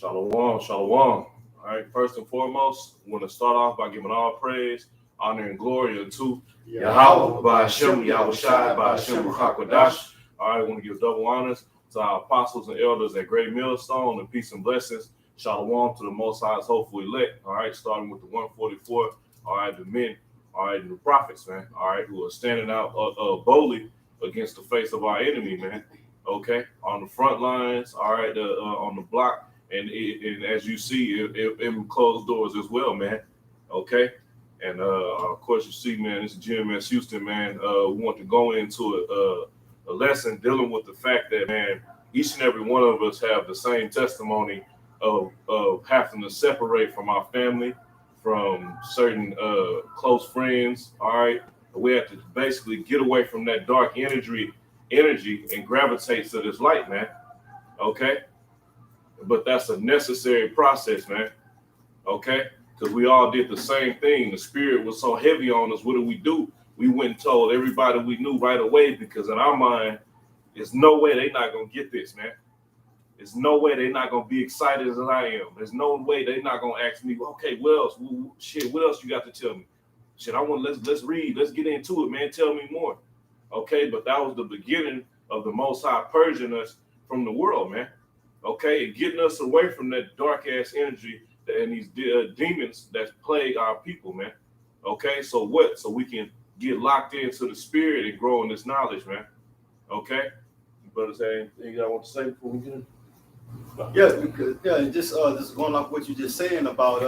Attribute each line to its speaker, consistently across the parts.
Speaker 1: Shalom, shalom. All right, first and foremost, I want to start off by giving all praise, honor, and glory unto Yahweh, by Hashem, Yahweh Shai, by Hashem, Ruchakwadash. All right, I want to give double honors to our apostles and elders at Great Millstone, and peace and blessings. Shalom to the Most High's hopeful elect. All right, starting with the 144. All right, the men. All right, the prophets, man. All right, who are standing out boldly against the face of our enemy, man. Okay, on the front lines. All right, on the block. And as you see, in closed doors as well, man. Okay. And of course, you see, man, this is GMS Houston, man. We want to go into a lesson dealing with the fact that, man, each and every one of us have the same testimony of having to separate from our family, from certain close friends. All right. We have to basically get away from that dark energy and gravitate to this light, man. Okay. But that's a necessary process, man. Okay? Because we all did the same thing. The spirit was so heavy on us. What did we do? We went and told everybody we knew right away, because in our mind, there's no way they're not going to get this, man. There's no way they're not going to be excited as I am. There's no way they're not going to ask me, okay, what else? What else you got to tell me? Shit, I want let's read. Let's get into it, man. Tell me more. Okay? But that was the beginning of the Most High purging us from the world, man. Okay, and getting us away from that dark ass energy and these demons that plague our people, man. Okay, so what? So we can get locked into the spirit and grow in this knowledge, man. Okay, you better say anything I want to say before we get in?
Speaker 2: Just going off what you just saying about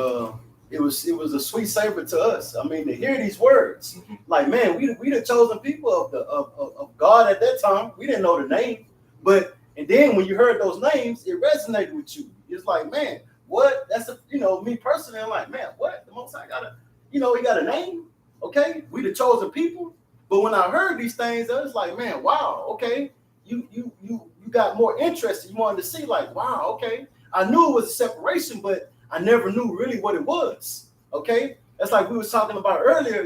Speaker 2: it was a sweet savor to us. I mean, to hear these words, like, man, we the chosen people of God at that time. We didn't know the name, but. And then when you heard those names, it resonated with you. It's like, man, what? That's me personally. I'm like, man, what? The Most High got he got a name. Okay, we the chosen people. But when I heard these things, I was like, man, wow. Okay, you got more interest. You wanted to see, like, wow. Okay, I knew it was a separation, but I never knew really what it was. Okay, that's like we was talking about earlier.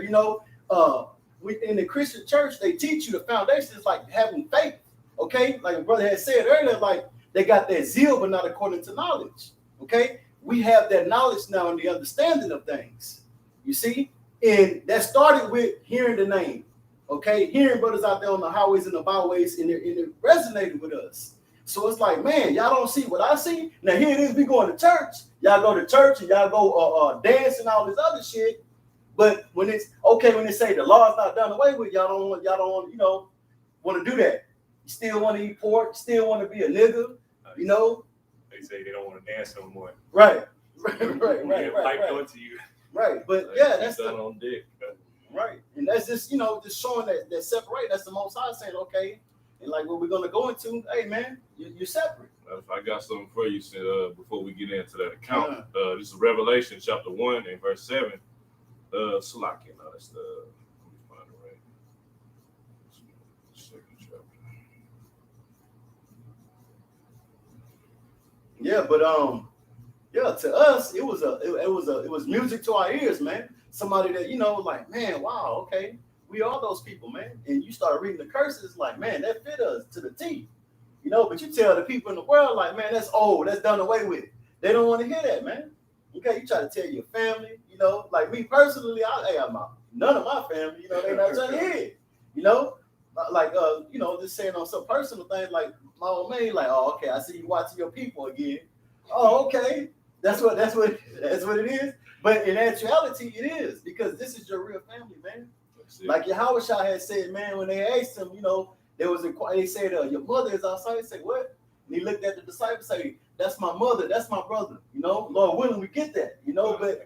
Speaker 2: We in the Christian church, they teach you the foundation is like having faith. Okay, like my brother had said earlier, like they got that zeal, but not according to knowledge. Okay, we have that knowledge now and the understanding of things. You see, and that started with hearing the name. Okay, hearing brothers out there on the highways and the byways, and it resonated with us. So it's like, man, y'all don't see what I see. Now here it is, we going to church. Y'all go to church and y'all go dance and all this other shit. But when it's okay, when they say the law is not done away with, y'all don't want to do that. You still want to eat pork, still want to be a nigga,
Speaker 3: They say they don't want to dance no more.
Speaker 2: Right.
Speaker 3: Right. To you.
Speaker 2: Right, but that's the on dick. Right, and that's just just showing that separate. That's the Most High saying, okay, and like what we're gonna go into. Hey, man, you're separate.
Speaker 1: I got something for you before we get into that account. This is Revelation chapter 1 and verse 7. Salaki, no, that's the.
Speaker 2: Yeah, but to us it was music to our ears, man. Somebody that like, man, wow, okay, we are those people, man. And you start reading the curses, like, man, that fit us to the T, But you tell the people in the world, like, man, that's old, that's done away with. They don't want to hear that, man. Okay, you try to tell your family, like me personally, none of my family, they not trying to hear it, like just saying on some personal things, like my old man, like, oh, okay, I see you watching your people again. Oh, okay, that's what it is. But in actuality, it is, because this is your real family, man. Like Yahweh Shai had said, man, when they asked him, they said, your mother is outside. He said, what? And he looked at the disciples, say, that's my mother, that's my brother. Lord willing, we get that. But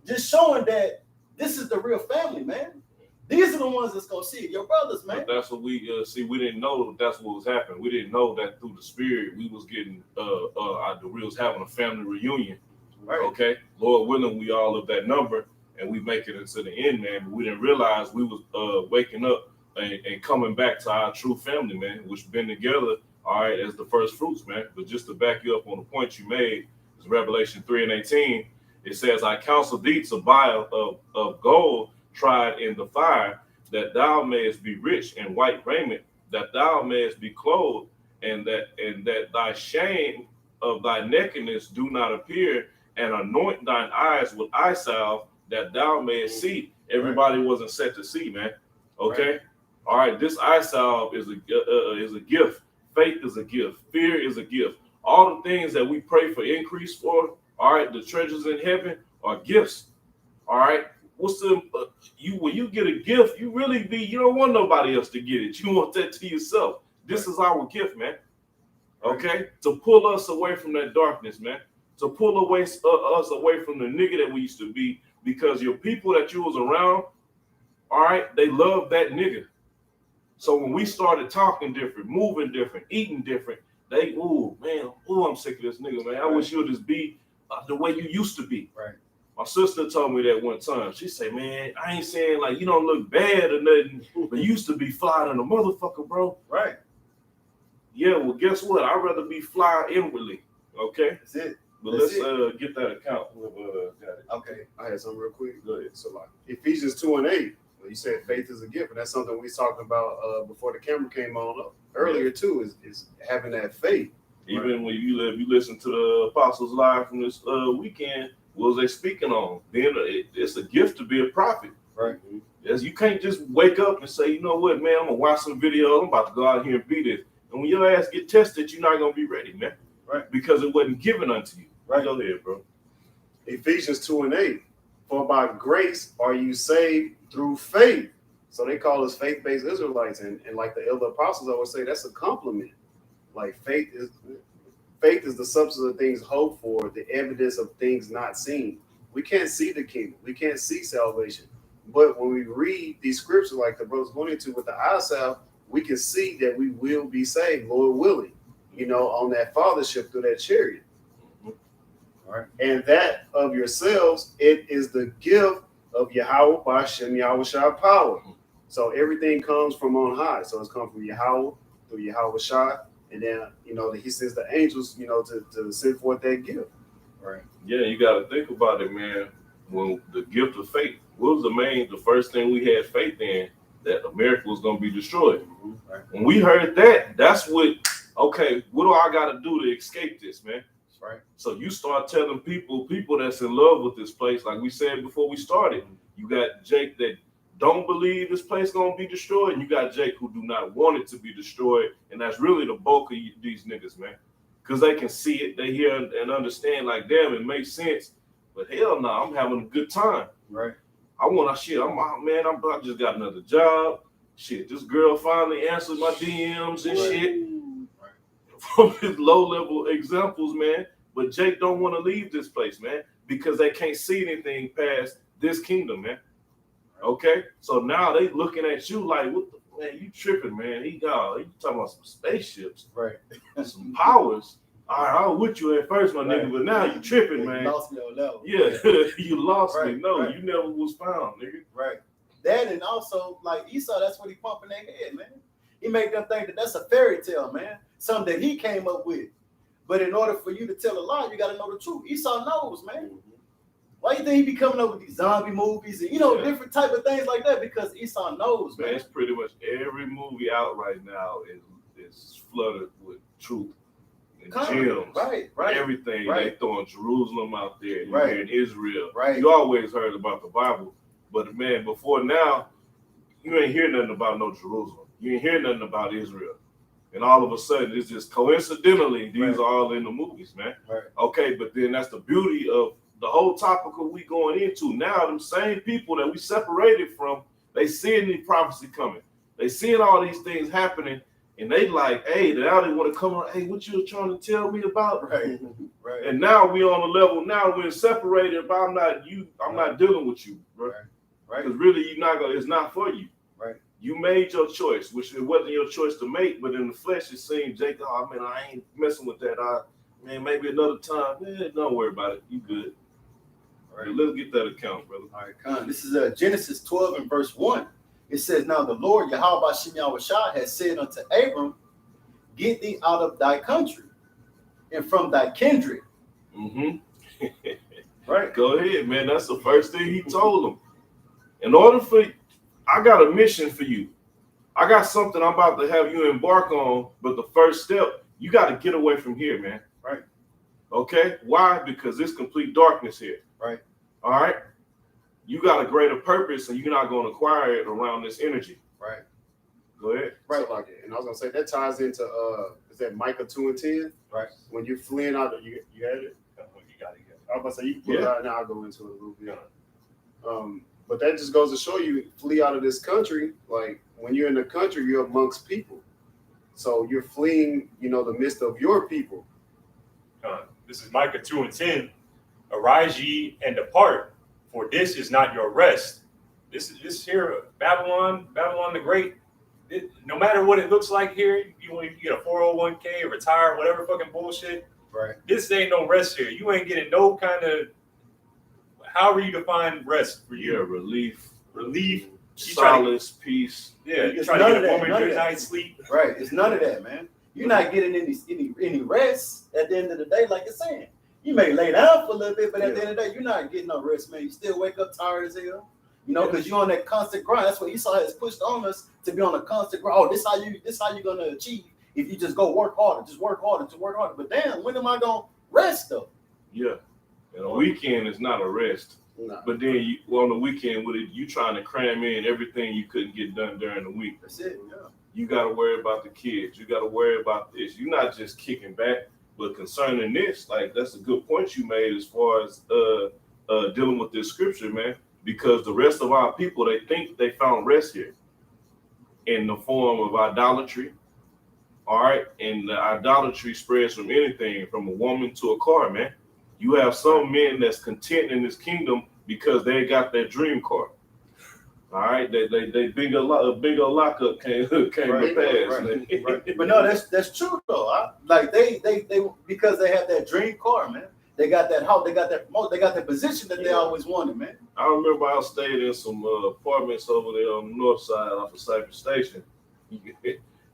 Speaker 2: just showing that this is the real family, man. These are the ones that's gonna see it, your brothers, man.
Speaker 1: But that's what we see. We didn't know that's what was happening. We didn't know that through the spirit we was getting we was having a family reunion. Right. Okay, Lord willing, we all of that number, and we make it into the end, man. But we didn't realize we was waking up and coming back to our true family, man, which been together, all right, as the first fruits, man. But just to back you up on the point you made, is Revelation 3:18. It says, I counsel thee to buy of gold tried in the fire, that thou mayest be rich in white raiment, that thou mayest be clothed, and that thy shame of thy nakedness do not appear, and anoint thine eyes with eye salve, that thou mayest see. Everybody wasn't set to see, man. Okay? All right, this eye salve is a gift. Faith is a gift. Fear is a gift. All the things that we pray for increase for, all right, the treasures in heaven are gifts. All right, what's the when you get a gift, you don't want nobody else to get it. You want that to yourself. This is our gift, man. Okay, to pull us away from that darkness, man. To pull away us away from the nigga that we used to be, because your people that you was around, all right, they love that nigga. So when we started talking different, moving different, eating different, I'm sick of this nigga, man. I wish you would just be the way you used to be.
Speaker 2: Right.
Speaker 1: My sister told me that one time. She said, man, I ain't saying like you don't look bad or nothing, but you used to be fly than a motherfucker, bro.
Speaker 2: Right.
Speaker 1: Yeah, well, guess what? I'd rather be fly inwardly. Okay?
Speaker 2: That's it.
Speaker 1: But let's get that account. Got it.
Speaker 2: Okay.
Speaker 4: I had something real quick.
Speaker 1: Go ahead.
Speaker 4: So like Ephesians 2:8, you said faith is a gift, and that's something we talked about before the camera came on earlier too. Is having that faith.
Speaker 1: Even when you listen to the Apostles Live from this weekend, what was they speaking on? Then it's a gift to be a prophet.
Speaker 2: Right.
Speaker 1: Yes, you can't just wake up and say, you know what, man, I'm gonna watch some video. I'm about to go out here and be this. And when your ass get tested, you're not gonna be ready, man.
Speaker 2: Right.
Speaker 1: Because it wasn't given unto you.
Speaker 2: Right.
Speaker 1: Go ahead, bro.
Speaker 4: Ephesians 2:8, for by grace are you saved through faith. So they call us faith-based Israelites, and like the elder apostles always say, that's a compliment. Like faith is the substance of things hoped for, the evidence of things not seen. We can't see the kingdom, we can't see salvation. But when we read these scriptures, like the brother's going into with the eye salve, we can see that we will be saved, Lord willing, on that fathership through that chariot. All right. And that of yourselves, it is the gift of Yahweh by Shem Yahweh Shai power. So everything comes from on high. So it's come from Yahweh through Yahweh Shai. And then, he sends the angels, to send forth that gift. Right.
Speaker 1: Yeah, you got to think about it, man. When the gift of faith, what was the first thing we had faith in, that America was going to be destroyed.
Speaker 2: Right.
Speaker 1: When we heard that, that's what do I got to do to escape this, man?
Speaker 2: Right.
Speaker 1: So you start telling people that's in love with this place, like we said before we started, you got Jake that don't believe this place going to be destroyed, and you got Jake who do not want it to be destroyed, and that's really the bulk of these niggas, man. Because they can see it, they hear and understand, like, damn, it makes sense. But hell no, I'm having a good time.
Speaker 2: Right.
Speaker 1: I just got another job. Shit, this girl finally answered my DMs and shit. Right. From his low-level examples, man. But Jake don't want to leave this place, man, because they can't see anything past this kingdom, man. Okay? So now they looking at you like, what the man, you tripping, man. He talking about some spaceships.
Speaker 2: Right.
Speaker 1: Some powers. All right, I was with you at first, my nigga, but now you tripping, man.
Speaker 2: You lost me on level.
Speaker 1: Yeah, you lost me. No,
Speaker 2: right.
Speaker 1: You never was found, nigga.
Speaker 2: Right. That, and also, like Esau, that's what he pumping their head, man. He make them think that that's a fairy tale, man. Something that he came up with. But in order for you to tell a lie, you got to know the truth. Esau knows, man. Why you think he be coming up with these zombie movies and, different type of things like that? Because Esau knows, man.
Speaker 1: It's pretty much every movie out right now is flooded with truth. And gems. Right. Everything.
Speaker 2: Right.
Speaker 1: They throwing Jerusalem out there. You
Speaker 2: Right.
Speaker 1: hearing Israel.
Speaker 2: Right.
Speaker 1: You always heard about the Bible. But, man, before now, you ain't hear nothing about no Jerusalem. You ain't hear nothing about Israel. And all of a sudden, it's just coincidentally, these are all in the movies, man.
Speaker 2: Right.
Speaker 1: Okay, but then that's the beauty of the whole topic of we going into. Now, them same people that we separated from, they seeing the prophecy coming. They seeing all these things happening, and they like, hey, now they want to come around, hey, what you trying to tell me about?
Speaker 2: Right. Right.
Speaker 1: And now we on a level, now we're separated, but I'm not dealing with you, bro.
Speaker 2: Right.
Speaker 1: Because really, it's not for you.
Speaker 2: Right.
Speaker 1: You made your choice, which it wasn't your choice to make, but in the flesh, it seemed, Jake, I ain't messing with that. Maybe another time. Don't worry about it. You good. All right, let's get that account, brother.
Speaker 2: All right, come on. This is Genesis 12 and verse 1. It says, now the Lord Yahweh Shem Yahweh Shai has said unto Abram, get thee out of thy country and from thy kindred.
Speaker 1: Mm-hmm.
Speaker 2: Right.
Speaker 1: Go ahead, man. That's the first thing he told him. I got a mission for you. I got something I'm about to have you embark on, but the first step, you got to get away from here, man.
Speaker 2: Right.
Speaker 1: Okay, why? Because it's complete darkness here.
Speaker 2: Right.
Speaker 1: All right. You got a greater purpose, and you're not going to acquire it around this energy.
Speaker 2: Right.
Speaker 1: Go ahead.
Speaker 4: Right, like it. And I was gonna say that ties into is that Micah 2:10?
Speaker 2: Right.
Speaker 4: When you're fleeing out of you had it?
Speaker 3: You got it.
Speaker 4: I was about to say you can put it
Speaker 1: Yeah.
Speaker 4: out now, I'll go into it a little bit. But that just goes to show you, flee out of this country. Like when you're in the country, you're amongst people. So you're fleeing, the midst of your people.
Speaker 3: This is Micah 2:10. Arise ye and depart, for this is not your rest. This here, Babylon the Great. No matter what it looks like here, you get a 401k, retire, whatever fucking bullshit.
Speaker 2: Right.
Speaker 3: This ain't no rest here. You ain't getting no kind of, however you define rest for you.
Speaker 1: Yeah, relief,
Speaker 3: Solace,
Speaker 1: peace.
Speaker 3: Yeah, you're
Speaker 2: It's
Speaker 3: trying to
Speaker 2: none
Speaker 3: get
Speaker 2: of
Speaker 3: a
Speaker 2: that,
Speaker 3: woman
Speaker 2: none of
Speaker 3: good
Speaker 2: that.
Speaker 3: night's sleep.
Speaker 2: Right. It's none of that, man. You're not getting any rest at the end of the day, like you're saying. You may lay down for a little bit, but at the end of the day, you're not getting no rest, man. You still wake up tired as hell. Because you're on that constant grind. That's what Esau has pushed on us, to be on a constant grind. Oh, this how you're gonna achieve if you just go work harder, just work harder, to work harder. But damn, when am I gonna rest though?
Speaker 1: Yeah. And a weekend is not a rest.
Speaker 4: Nah.
Speaker 1: But then on the weekend, with it, you trying to cram in everything you couldn't get done during the week.
Speaker 2: That's it. Yeah.
Speaker 1: You got to worry about the kids. You got to worry about this. You're not just kicking back, but concerning this, like that's a good point you made as far as dealing with this scripture, man. Because the rest of our people, they think they found rest here in the form of idolatry. All right, and the idolatry spreads from anything, from a woman to a car, man. You have some men that's content in this kingdom because they got that dream car. All right, they bigger lockup came to pass.
Speaker 2: Right. But no, that's true though. They because they have that dream car, man. They got that house, they got that position that they always wanted, man.
Speaker 1: I remember I stayed in some apartments over there on the north side off of Cypress Station.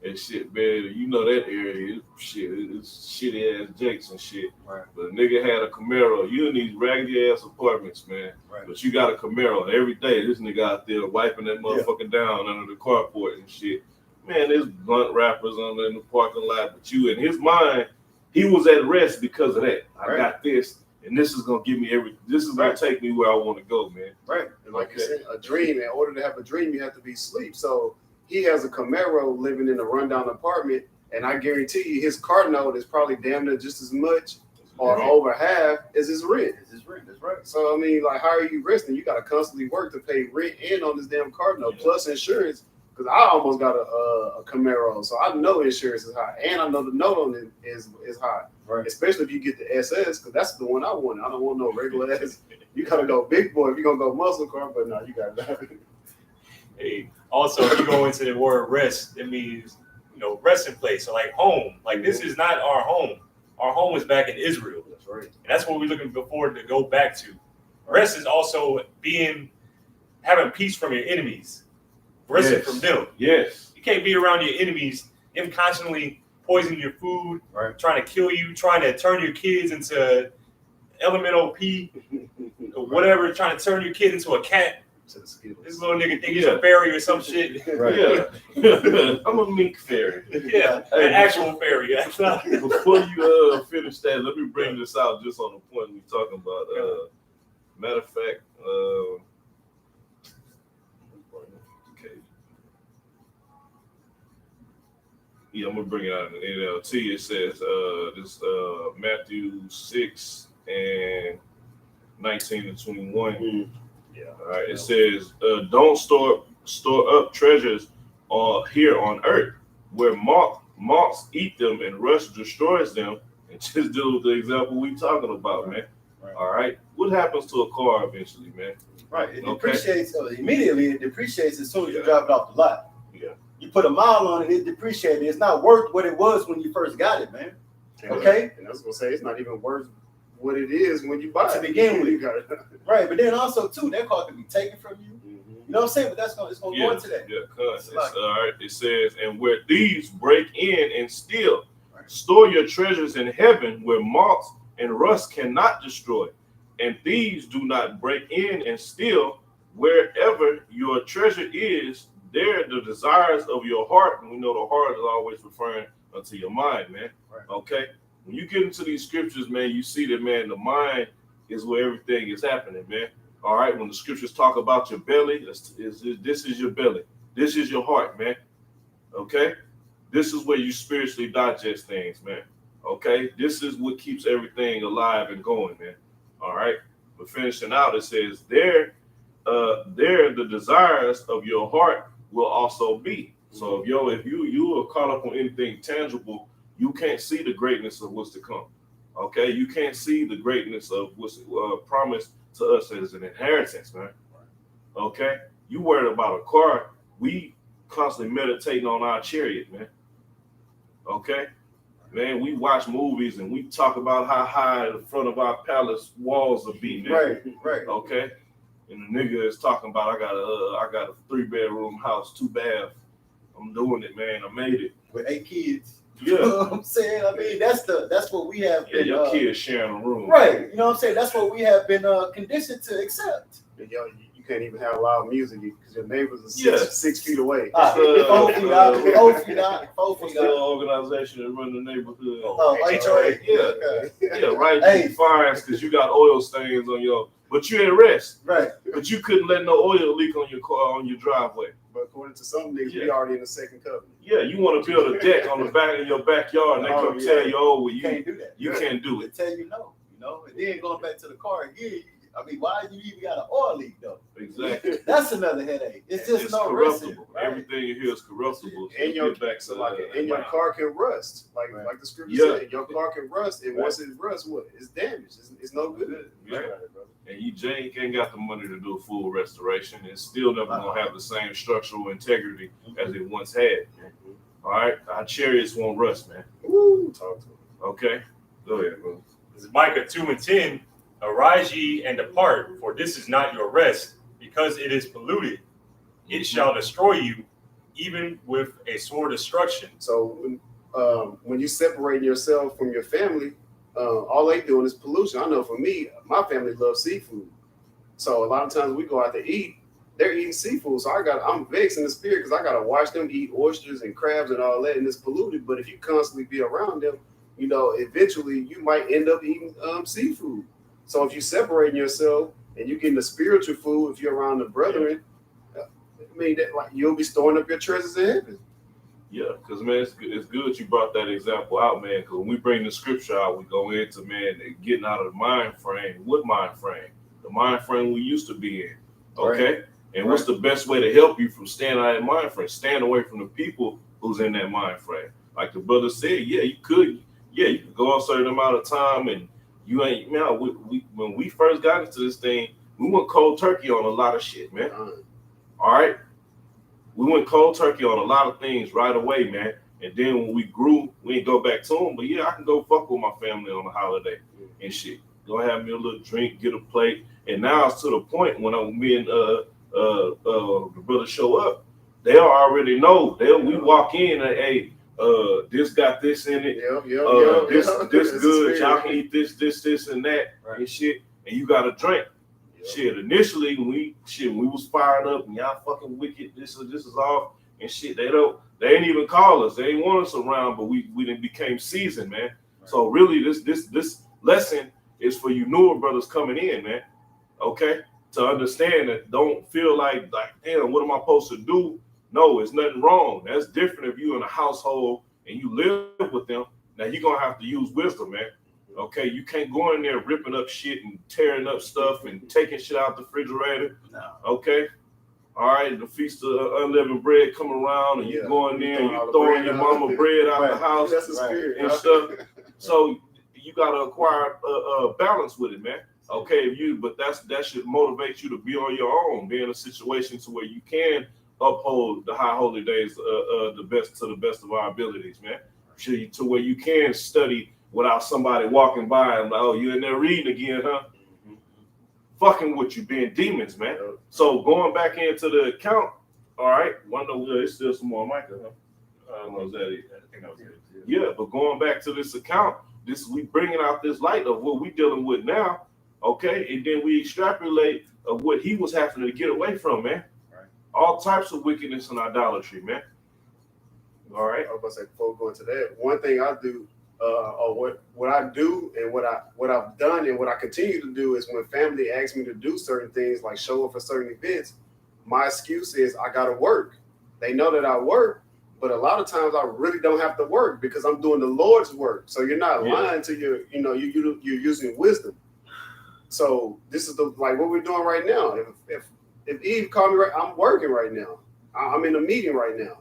Speaker 1: And shit, man, you know that area, it's shitty ass jakes and shit.
Speaker 2: Right.
Speaker 1: But a nigga had a Camaro. You in these raggedy ass apartments, man.
Speaker 2: Right.
Speaker 1: But you got a Camaro, and every day this nigga out there wiping that motherfucker down under the carport and shit. Man, there's blunt wrappers in the parking lot. But you, in his mind, he was at rest because of that. I got this, and this is gonna give me everything. This is gonna take me where I want to go, man.
Speaker 2: Right.
Speaker 4: And like you said, a dream. In order to have a dream, you have to be asleep. So he has a Camaro living in a rundown apartment, and I guarantee you his car note is probably damn near just as much or over half as his rent.
Speaker 2: That's right.
Speaker 4: So I mean, like, how are you resting? You got to constantly work to pay rent and on this damn car note plus insurance. Because I almost got a Camaro, so I know insurance is high, and I know the note on it is high.
Speaker 2: Right.
Speaker 4: Especially if you get the SS, because that's the one I want. I don't want no regular ass. You gotta go big boy if you're gonna go muscle car, but no, you gotta.
Speaker 3: Hey, also, if you go into the word rest, it means, resting place. So like home, like this is not our home. Our home is back in Israel.
Speaker 4: That's right.
Speaker 3: And that's what we're looking forward to go back to. Rest is also having peace from your enemies. Resting from them.
Speaker 1: Yes.
Speaker 3: You can't be around your enemies, them constantly poisoning your food, trying to kill you, trying to turn your kids into elemental P, or whatever, trying to turn your kid into a cat. This little nigga think he's a fairy or some shit.
Speaker 1: Right. Yeah. I'm a mink fairy.
Speaker 3: Yeah, an actual fairy.
Speaker 1: Before you finish that, let me bring this out just on the point we're talking about. Matter of fact, I'm gonna bring it out in the NLT. It says this Matthew 6 and 19 and 21.
Speaker 4: Mm-hmm.
Speaker 3: Yeah.
Speaker 1: All right. It says, "Don't store up treasures here on earth, where moths eat them and rust destroys them." And just deal with the example we talking about, man.
Speaker 2: Right.
Speaker 1: All right. What happens to a car eventually, man?
Speaker 2: Right. It depreciates immediately. It depreciates as soon as you
Speaker 1: Yeah.
Speaker 2: drive it off the lot.
Speaker 1: Yeah.
Speaker 2: You put a mile on it, it depreciated. It's not worth what it was when you first got it, man. Okay.
Speaker 4: And I was gonna say it's not even worth what it is when you buy
Speaker 2: To
Speaker 4: it.
Speaker 2: begin with.
Speaker 4: You got it.
Speaker 2: Right. But then also too, that car can be taken from you.
Speaker 4: Mm-hmm.
Speaker 2: You know what I'm saying? But it's gonna go into that.
Speaker 1: Yeah, cuz.
Speaker 2: It's like-
Speaker 1: All right. It says, "And where thieves break in and steal, store your treasures in heaven, where moths and rust cannot destroy, and thieves do not break in and steal. Wherever your treasure is, there the desires of your heart," and we know the heart is always referring to your mind, man.
Speaker 2: Right.
Speaker 1: Okay. When you get into these scriptures, man, you see that, man, the mind is where everything is happening, man. All right, when the scriptures talk about your belly, this is your belly. This is your heart, man. Okay? This is where you spiritually digest things, man. Okay? This is what keeps everything alive and going, man. All right? But finishing out, it says, there the desires of your heart will also be. So if you are caught up on anything tangible, you can't see the greatness of what's to come. Okay? You can't see the greatness of what's promised to us as an inheritance, man. Okay? You worried about a car, we constantly meditating on our chariot, man. Okay? Man, we watch movies and we talk about how high the front of our palace walls will be, man.
Speaker 2: Right.
Speaker 1: Okay? And the nigga is talking about, I got a 3-bedroom house, 2 baths. I'm doing it, man. I made it.
Speaker 2: With 8 kids.
Speaker 1: Yeah.
Speaker 2: You know what I'm saying? I mean, that's what we have
Speaker 1: Yeah,
Speaker 2: been.
Speaker 1: your kids sharing a room.
Speaker 2: Right. You know what I'm saying? That's what we have been conditioned to accept.
Speaker 4: Yo, you can't even have loud music because your neighbors are
Speaker 1: Yeah.
Speaker 4: 6 feet away.
Speaker 2: 4 feet out. 4 feet out. 4
Speaker 1: What's
Speaker 2: feet
Speaker 1: the
Speaker 2: out.
Speaker 1: organization that run the neighborhood?
Speaker 2: HOA.
Speaker 1: Yeah.
Speaker 2: Okay.
Speaker 1: Yeah, right.
Speaker 2: Hey.
Speaker 1: You fines because you got oil stains on your, but you at rest.
Speaker 2: Right.
Speaker 1: But you couldn't let no oil leak on your car, on your driveway.
Speaker 4: But according to some niggas, we
Speaker 1: Yeah.
Speaker 4: already in the second covenant.
Speaker 1: Yeah, you want to build a deck on the back of your backyard, and they
Speaker 2: Oh,
Speaker 1: come
Speaker 2: yeah.
Speaker 1: tell you, oh, well,
Speaker 2: You can't do that.
Speaker 1: you can't do
Speaker 2: They
Speaker 1: it.
Speaker 2: tell you no. You know, and then going back to the car again. I mean, why you even got an oil leak though?
Speaker 1: Exactly.
Speaker 2: That's another headache. It's just
Speaker 1: It's
Speaker 2: no resting.
Speaker 1: corruptible.
Speaker 2: Right?
Speaker 1: Everything in here is corruptible.
Speaker 4: And your
Speaker 1: get back to
Speaker 4: your car can rust, like the scripture
Speaker 1: Yeah.
Speaker 4: said. Your car can rust, and once it rusts, what? It's damaged. It's no good.
Speaker 1: Yeah. And Jake ain't got the money to do a full restoration. It's still never gonna have the same structural integrity as it once had. All right, our chariots won't rust, man.
Speaker 4: Woo, talk to him.
Speaker 1: Okay, go ahead, bro.
Speaker 3: This is Micah 2:10. Arise ye and depart, for this is not your rest, because it is polluted. It shall destroy you, even with a sore destruction.
Speaker 4: So when you separate yourself from your family, all they doing is pollution. I know for me, my family loves seafood. So a lot of times we go out to eat, they're eating seafood. So I'm vexed in the spirit because I gotta watch them eat oysters and crabs and all that, and it's polluted. But if you constantly be around them, you know, eventually you might end up eating seafood. So if you separating yourself and you getting the spiritual food, if you're around the brethren, I mean, that, like, you'll be storing up your treasures in heaven.
Speaker 1: Yeah, because man, it's good you brought that example out, man. Because when we bring the scripture out, we go into, man, getting out of the mind frame. What mind frame? The mind frame we used to be in. Okay.
Speaker 2: Right.
Speaker 1: And what's the best way to help you from staying out of that mind frame? Stand away from the people who's in that mind frame. Like the brother said, yeah, you could go a certain amount of time, and you ain't, man. We when we first got into this thing, we went cold turkey on a lot of shit, man. All right. We went cold turkey on a lot of things right away, man. And then when we grew, we didn't go back to them. But yeah, I can go fuck with my family on a holiday and shit. Go have me a little drink, get a plate. And now it's to the point when me and the brother show up, they already know. We walk in and, hey, this got this in it. This good. Y'all can eat this, and that and shit. And you got a drink. Shit, initially when we was fired up and y'all fucking wicked, this is off and shit. They ain't even call us. They ain't want us around, but we done became seasoned, man. Right. So really this lesson is for you newer brothers coming in, man. Okay? To understand that, don't feel like damn, what am I supposed to do? No, it's nothing wrong. That's different if you're in a household and you live with them. Now you're gonna have to use wisdom, man. Okay, you can't go in there ripping up shit and tearing up stuff and taking shit out the refrigerator. No. Okay, all right. The feast of unleavened bread come around, and you go in there and you throwing your mama bread out the house.
Speaker 4: That's the spirit
Speaker 1: and stuff. So you gotta acquire a balance with it, man. Okay, but that should motivate you to be on your own, be in a situation to where you can uphold the high holy days, the best of our abilities, man. To where you can study without somebody walking by and like, oh, you in there reading again, huh? Mm-hmm. Fucking with you, being demons, man. Yeah. So going back into the account, all right, it's still some more Micah, huh? Was that it? I think that was it. Yeah, but going back to this account, we bringing out this light of what we dealing with now, okay? And then we extrapolate of what he was having to get away from, man. Right. All types of wickedness and idolatry, man. All right.
Speaker 4: I was about to say, before going to that, one thing I do or what I do and what I've done and what I continue to do is when family asks me to do certain things like show up for certain events, my excuse is I gotta work. They know that I work, but a lot of times I really don't have to work because I'm doing the Lord's work. So you're not lying to you're using wisdom. So this is like what we're doing right now. If Eve called me, I'm working right now. I'm in a meeting right now.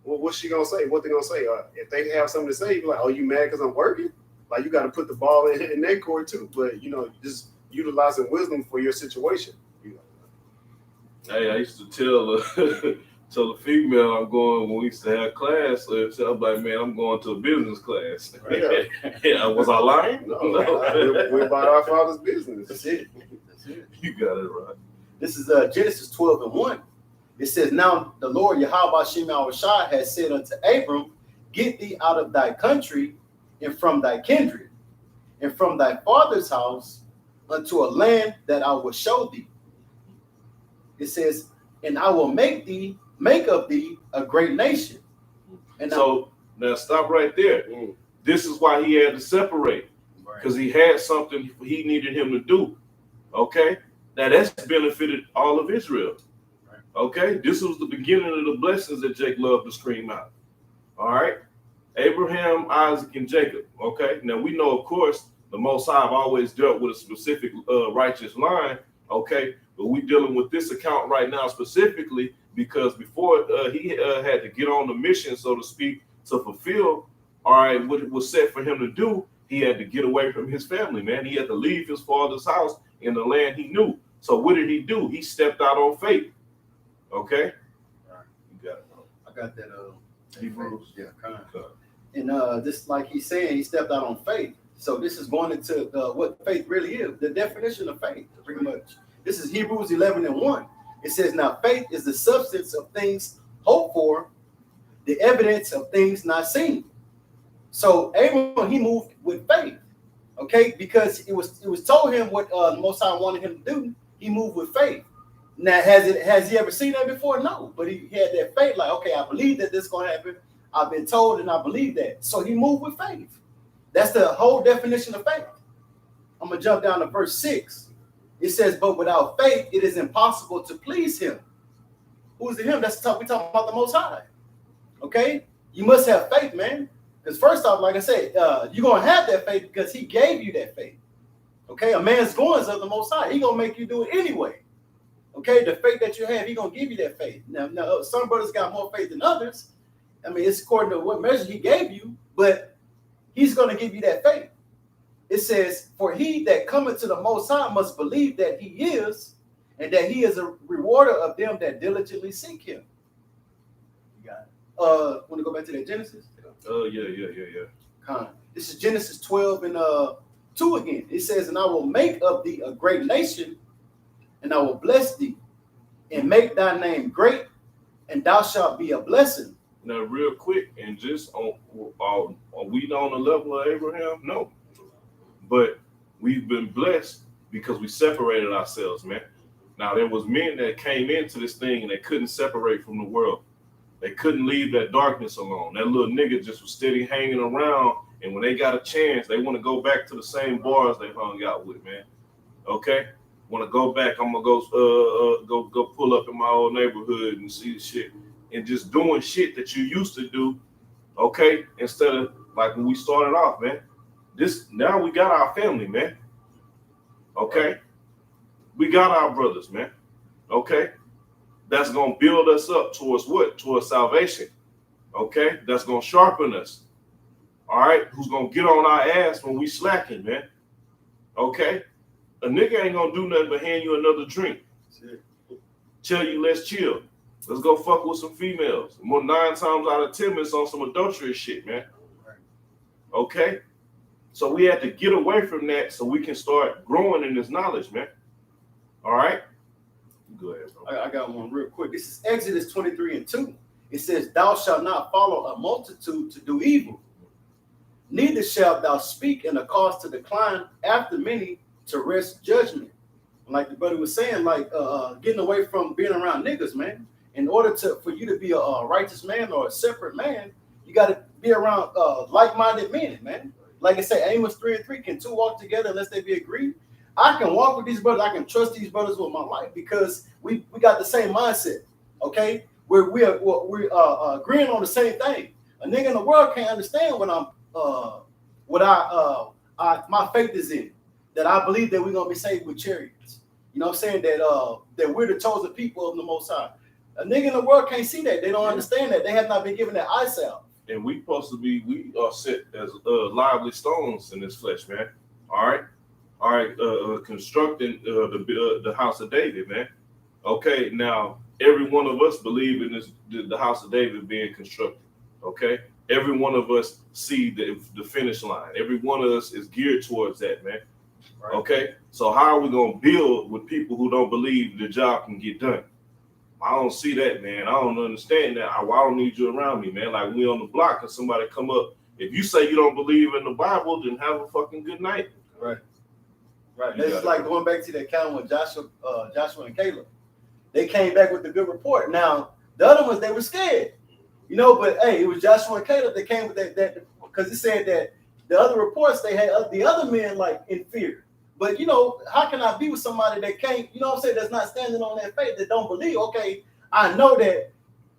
Speaker 4: Well, what's she gonna say? What they gonna say? If they have something to say, you're like, "Oh, you mad because I'm working?" Like you got to put the ball in their court too. But just utilizing wisdom for your situation.
Speaker 1: Hey, I used to tell the female I'm going when we used to have class. So I'm like, man, I'm going to a business class.
Speaker 4: Right.
Speaker 1: Yeah, was I lying?
Speaker 4: No. We're about our Father's business.
Speaker 2: That's it. That's it.
Speaker 1: You got it right.
Speaker 2: This is Genesis 12:1. It says, now the Lord Yahweh Shem Yahushua has said unto Abram, get thee out of thy country and from thy kindred and from thy father's house unto a land that I will show thee. It says, and I will make of thee a great nation. And
Speaker 1: so now stop right there. This is why he had to separate, because he had something he needed him to do. Okay, now that's benefited all of Israel. Okay, this was the beginning of the blessings that Jake loved to scream out. All right, Abraham, Isaac, and Jacob. Okay, now we know, of course, the Most High have always dealt with a specific righteous line. Okay, but we're dealing with this account right now specifically because before he had to get on the mission, so to speak, to fulfill, all right, what it was set for him to do, he had to get away from his family, man. He had to leave his father's house in the land he knew. So what did he do? He stepped out on faith. Okay, all right, you got it.
Speaker 2: I got that.
Speaker 1: Hebrews.
Speaker 2: Yeah, kind of. And this, like he's saying, he stepped out on faith. So this is going into what faith really is, the definition of faith, pretty much. This is Hebrews 11:1. It says, now faith is the substance of things hoped for, the evidence of things not seen. So Abraham, he moved with faith, okay, because it was told him what the Most High wanted him to do. He moved with faith. Now, has he ever seen that before? No, but he had that faith, like, okay, I believe that this is going to happen. I've been told and I believe that. So he moved with faith. That's the whole definition of faith. I'm going to jump down to verse 6. It says, but without faith, it is impossible to please him. Who's the him? We're talking about the Most High. Okay? You must have faith, man. Because first off, like I said, you're going to have that faith because he gave you that faith. Okay? A man's goings of the Most High. He's going to make you do it anyway. Okay, the faith that you have, he's gonna give you that faith. Now, some brothers got more faith than others. I mean, it's according to what measure he gave you, but he's gonna give you that faith. It says, for he that cometh to the Most High must believe that he is, and that he is a rewarder of them that diligently seek him. You got it. Want to go back to that Genesis?
Speaker 1: Yeah.
Speaker 2: This is Genesis 12:2 again. It says, and I will make of thee a great nation, and I will bless thee, and make thy name great, and thou shalt be a blessing.
Speaker 1: Now, real quick, and just are we on the level of Abraham? No. But we've been blessed because we separated ourselves, man. Now, there was men that came into this thing and they couldn't separate from the world. They couldn't leave that darkness alone. That little nigga just was steady hanging around, and when they got a chance, they want to go back to the same bars they hung out with, man. Okay? Want to go back, I'm gonna go pull up in my old neighborhood and see shit and just doing shit that you used to do, okay? Instead of like when we started off, man. Now we got our family, man. Okay, we got our brothers, man. Okay, that's gonna build us up towards what? Towards salvation. Okay, that's gonna sharpen us. All right, who's gonna get on our ass when we slacking, man? Okay. A nigga ain't gonna do nothing but hand you another drink. Tell you, let's chill. Let's go fuck with some females. More 9 times out of 10, it's on some adulterous shit, man. Okay? So we have to get away from that so we can start growing in this knowledge, man. All right? Go ahead, bro.
Speaker 2: I got one real quick. This is Exodus 23:2. It says, thou shalt not follow a multitude to do evil. Neither shalt thou speak in a cause to decline after many to wrest judgment. Like the brother was saying, like getting away from being around niggas, man. In order for you to be a righteous man or a separate man, You got to be around like-minded men, man. Like I say, Amos 3:3, can two walk together unless they be agreed? I can walk with these brothers. I can trust these brothers with my life because we got the same mindset. Okay, we're agreeing on the same thing. A nigga in the world can't understand what my faith is in. That I believe that we're gonna be saved with chariots. You know what I'm saying? That we're the chosen people of the Most High. A nigga in the world can't see that. They don't understand that. They have not been given that eyesight.
Speaker 1: And we are set as lively stones in this flesh, man. All right, constructing the house of David, man. Okay, now every one of us believe in the house of David being constructed. Okay, every one of us see the finish line. Every one of us is geared towards that, man. Right. Okay, so how are we gonna build with people who don't believe the job can get done? I don't see that, man. I don't understand that. I don't need you around me, man. Like we on the block and somebody come up. If you say you don't believe in the Bible, then have a fucking good night.
Speaker 2: Right. It's like going back to that account with Joshua and Caleb. They came back with a good report. Now the other ones, they were scared, you know. But hey, it was Joshua and Caleb that came with that because it said that the other reports they had the other men like in fear. But, you know, how can I be with somebody that can't, you know what I'm saying, that's not standing on that faith, that don't believe, okay, I know that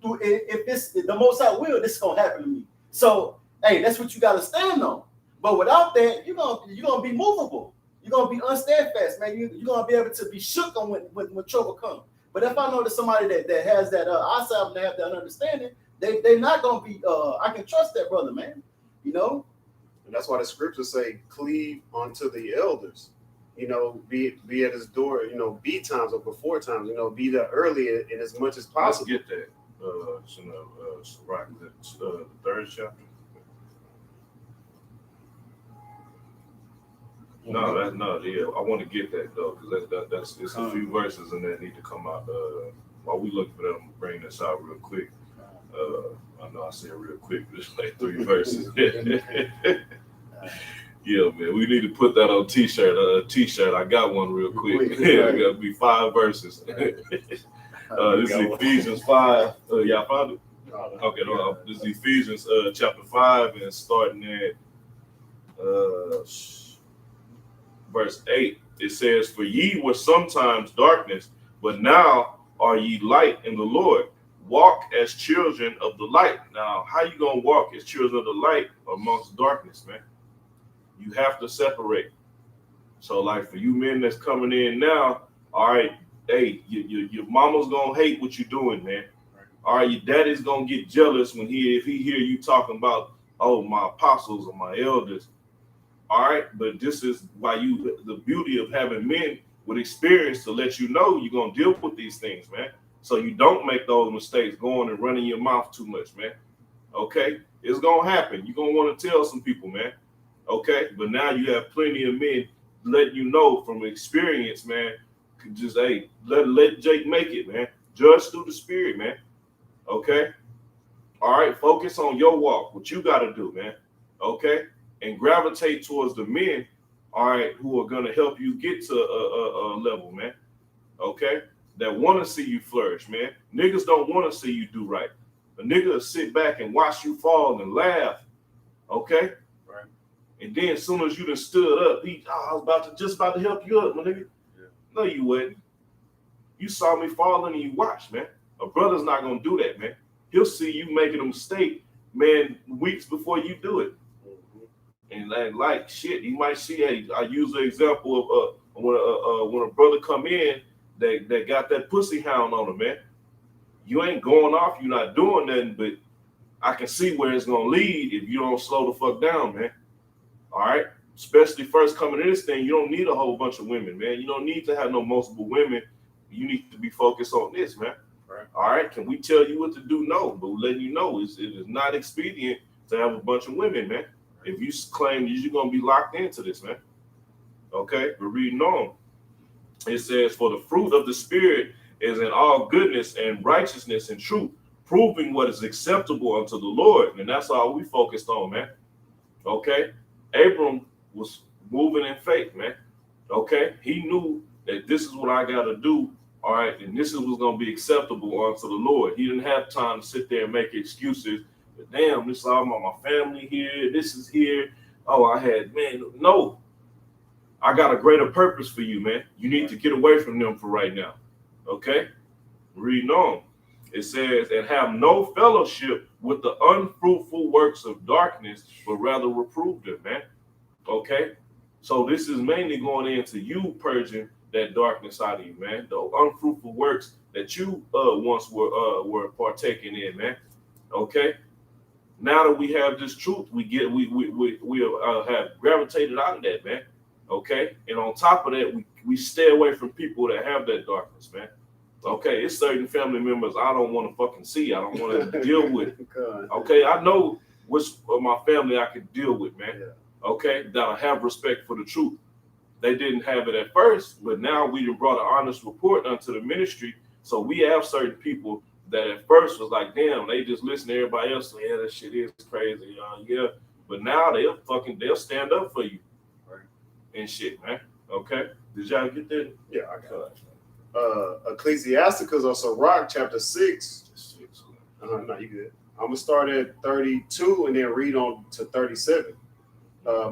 Speaker 2: if the Most High will, this is going to happen to me. So, hey, that's what you got to stand on. But without that, you're gonna be movable. You're going to be unsteadfast, man. You're going to be able to be shook on when trouble comes. But if I know that somebody that has that eyesight and they have that understanding, they're not going to be, I can trust that brother, man, you know.
Speaker 4: And that's why the scriptures say, cleave unto the elders. You know, be at his door, you know, be times or before times, you know, be there early in as much as possible.
Speaker 1: Let's get that. The third chapter. I want to get that though, because that's it's a few verses in there need to come out. While we look for them, I'm gonna bring this out real quick. I know I said real quick, but it's like 3 verses. Yeah, man, we need to put that on t-shirt. I got one real quick. Yeah, it got to be 5 verses. This is Ephesians 5. Y'all found it? Okay, no, this is Ephesians chapter 5 and starting at verse 8. It says, "For ye were sometimes darkness, but now are ye light in the Lord. Walk as children of the light." Now, how you gonna walk as children of the light amongst darkness, man? You have to separate. So, like for you men that's coming in now, all right, hey, your mama's gonna hate what you're doing, man. All right, your daddy's gonna get jealous if he hear you talking about, oh, my apostles or my elders. All right, but this is why the beauty of having men with experience to let you know you're gonna deal with these things, man. So you don't make those mistakes going and running your mouth too much, man. Okay, it's gonna happen. You're gonna want to tell some people, man. Okay, but now you have plenty of men letting you know from experience, man. Just let Jake make it, man. Judge through the spirit, man. Okay, all right. Focus on your walk, what you got to do, man. Okay, and gravitate towards the men, all right, who are gonna help you get to a level, man. Okay, that want to see you flourish, man. Niggas don't want to see you do right. A nigga will sit back and watch you fall and laugh. Okay. And then as soon as you done stood up, I was just about to help you up, my nigga. Yeah. No, you wasn't. You saw me falling and you watched, man. A brother's not gonna do that, man. He'll see you making a mistake, man, weeks before you do it. Mm-hmm. And like shit, you might see. Hey, I use the example of when a brother come in that got that pussy hound on him, man. You ain't going off. You're not doing nothing, but I can see where it's gonna lead if you don't slow the fuck down, man. All right, especially first coming in this thing, you don't need a whole bunch of women, man. You don't need to have no multiple women. You need to be focused on this, man. Right. All right, can we tell you what to do? No, but we're letting you know it is not expedient to have a bunch of women, man. If you claim you're gonna be locked into this, man. Okay, we're reading on. It says, "For the fruit of the Spirit is in all goodness and righteousness and truth, proving what is acceptable unto the Lord." And that's all we focused on, man. Okay. Abram was moving in faith, man. Okay, he knew that this is what I got to do. All right, and this is what's going to be acceptable unto the Lord. He didn't have time to sit there and make excuses damn, this is all my family here. This is here. Oh, I had, man, no. I got a greater purpose for you, man. You need to get away from them for right now. Okay? Reading on. It says, and have no fellowship with the unfruitful works of darkness, but rather reprove them, man. Okay? So this is mainly going into you purging that darkness out of you, man. The unfruitful works that you once were partaking in, man. Okay? Now that we have this truth, we have gravitated out of that, man. Okay? And on top of that, we stay away from people that have that darkness, man. Okay, it's certain family members I don't want to fucking see. I don't want to deal with. Okay, I know which of my family I can deal with, man. Yeah. Okay, that'll have respect for the truth. They didn't have it at first, but now we brought an honest report unto the ministry. So we have certain people that at first was like, damn, they just listen to everybody else. So, yeah, that shit is crazy. Yeah, but now they'll stand up for you, right? And shit, man. Okay, did y'all get that?
Speaker 4: Yeah, I got it. Ecclesiasticus or Sirach chapter 6. No, you good. I'm gonna start at 32 and then read on to 37.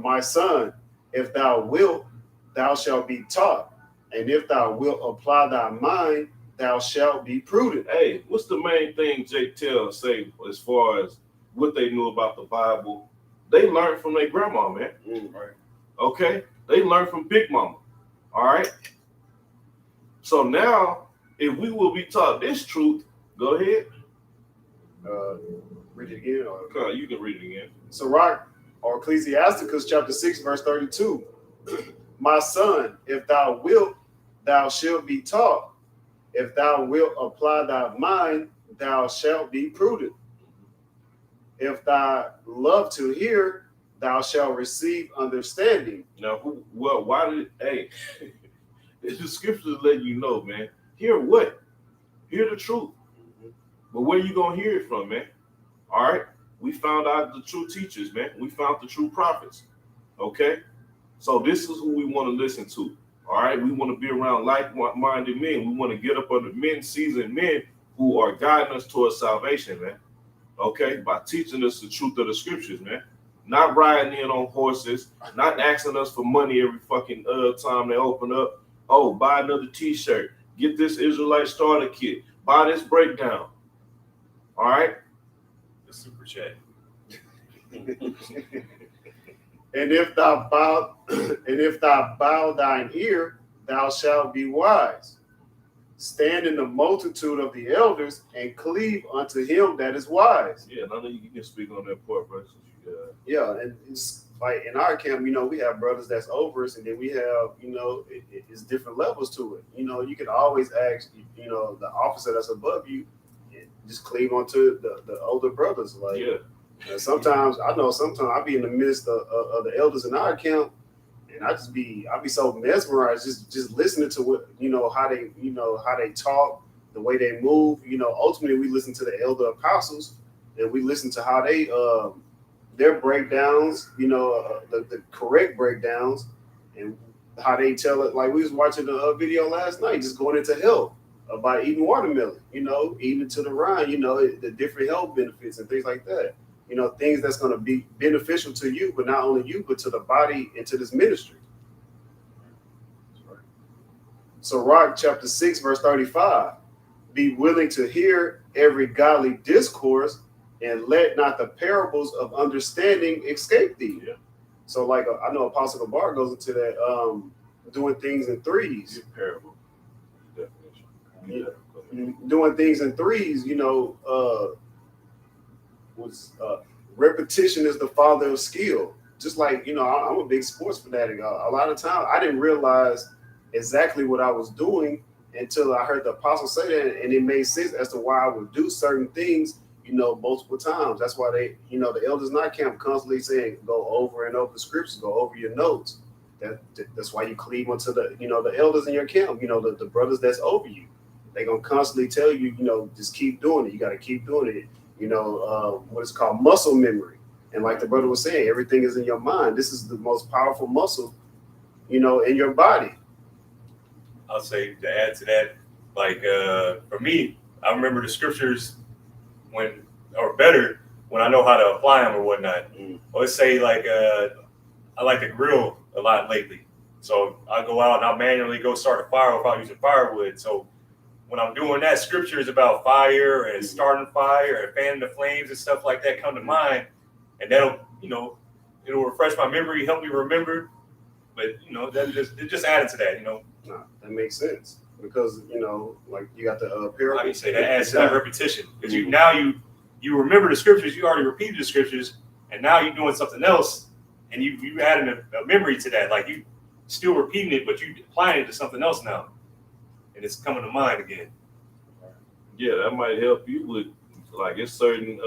Speaker 4: My son, if thou wilt, thou shalt be taught, and if thou wilt apply thy mind, thou shalt be prudent.
Speaker 1: Hey, what's the main thing Jake Tell say as far as what they knew about the Bible? They learned from their grandma, man.
Speaker 4: Right.
Speaker 1: Okay, they learned from Big Mama. All right. So now, if we will be taught this truth, go ahead.
Speaker 4: Read it again.
Speaker 1: Or you can read it again.
Speaker 4: Sirach or Ecclesiasticus chapter 6, verse 32. My son, if thou wilt, thou shalt be taught. If thou wilt apply thy mind, thou shalt be prudent. If thou love to hear, thou shalt receive understanding.
Speaker 1: Now, hey, the scriptures letting you know, man. Hear what? Hear the truth. But where you gonna hear it from, man? All right. We found out the true teachers, man. We found the true prophets. Okay. So this is who we want to listen to. All right. We want to be around like-minded men. We want to get up under men, seasoned men who are guiding us towards salvation, man. Okay. By teaching us the truth of the scriptures, man. Not riding in on horses, not asking us for money every fucking time they open up. Oh, buy another t-shirt. Get this Israelite starter kit. Buy this breakdown. All right?
Speaker 3: The super chat.
Speaker 4: And if thou bow thine ear, thou shalt be wise. Stand in the multitude of the elders and cleave unto him that is wise.
Speaker 1: Yeah, I know you can speak on that part, bro.
Speaker 4: Yeah, and it's like in our camp, we have brothers that's over us, and then we have, it's different levels to it. You can always ask, the officer that's above you, just cleave onto the older brothers. Like, yeah. Sometimes I be in the midst of the elders in our camp, and I be so mesmerized just listening to what how they talk, the way they move. Ultimately we listen to the elder apostles, and we listen to how they their breakdowns, the correct breakdowns, and how they tell it. Like we was watching a video last night, just going into health about eating watermelon, eating it to the rind, the different health benefits and things like that. Things that's going to be beneficial to you, but not only you, but to the body and to this ministry. Sirach chapter 6, verse 35. Be willing to hear every godly discourse, and let not the parables of understanding escape thee. Yeah. So, like, I know Apostle Gabar goes into that, doing things in threes.
Speaker 1: Parable definition.
Speaker 4: Yeah. Doing things in threes, repetition is the father of skill. Just like, I'm a big sports fanatic. A lot of times I didn't realize exactly what I was doing until I heard the apostle say that, and it made sense as to why I would do certain things, multiple times. That's why they, the elders in our camp constantly saying, go over and over the scriptures, go over your notes. That's why you cleave onto the, the elders in your camp, the brothers that's over you. They're going to constantly tell you, just keep doing it. You got to keep doing it. What is called muscle memory. And like the brother was saying, everything is in your mind. This is the most powerful muscle, in your body.
Speaker 3: I'll say to add to that, like for me, I remember the scriptures when when I know how to apply them or whatnot.
Speaker 4: Mm.
Speaker 3: Or let's say like I like to grill a lot lately, so I go out and I manually go start a fire without using firewood. So when I'm doing that, scriptures about fire and starting fire and fanning the flames and stuff like that come to mind, and that'll, it'll refresh my memory, help me remember. But it just added to that,
Speaker 4: Nah, that makes sense because like you got the parable.
Speaker 3: How do you say that adds to that repetition? Because you remember the scriptures, you already repeated the scriptures, and now you're doing something else, and you adding a memory to that, like you still repeating it, but you applying it to something else now, and it's coming to mind again.
Speaker 1: Yeah, that might help you with like it's certain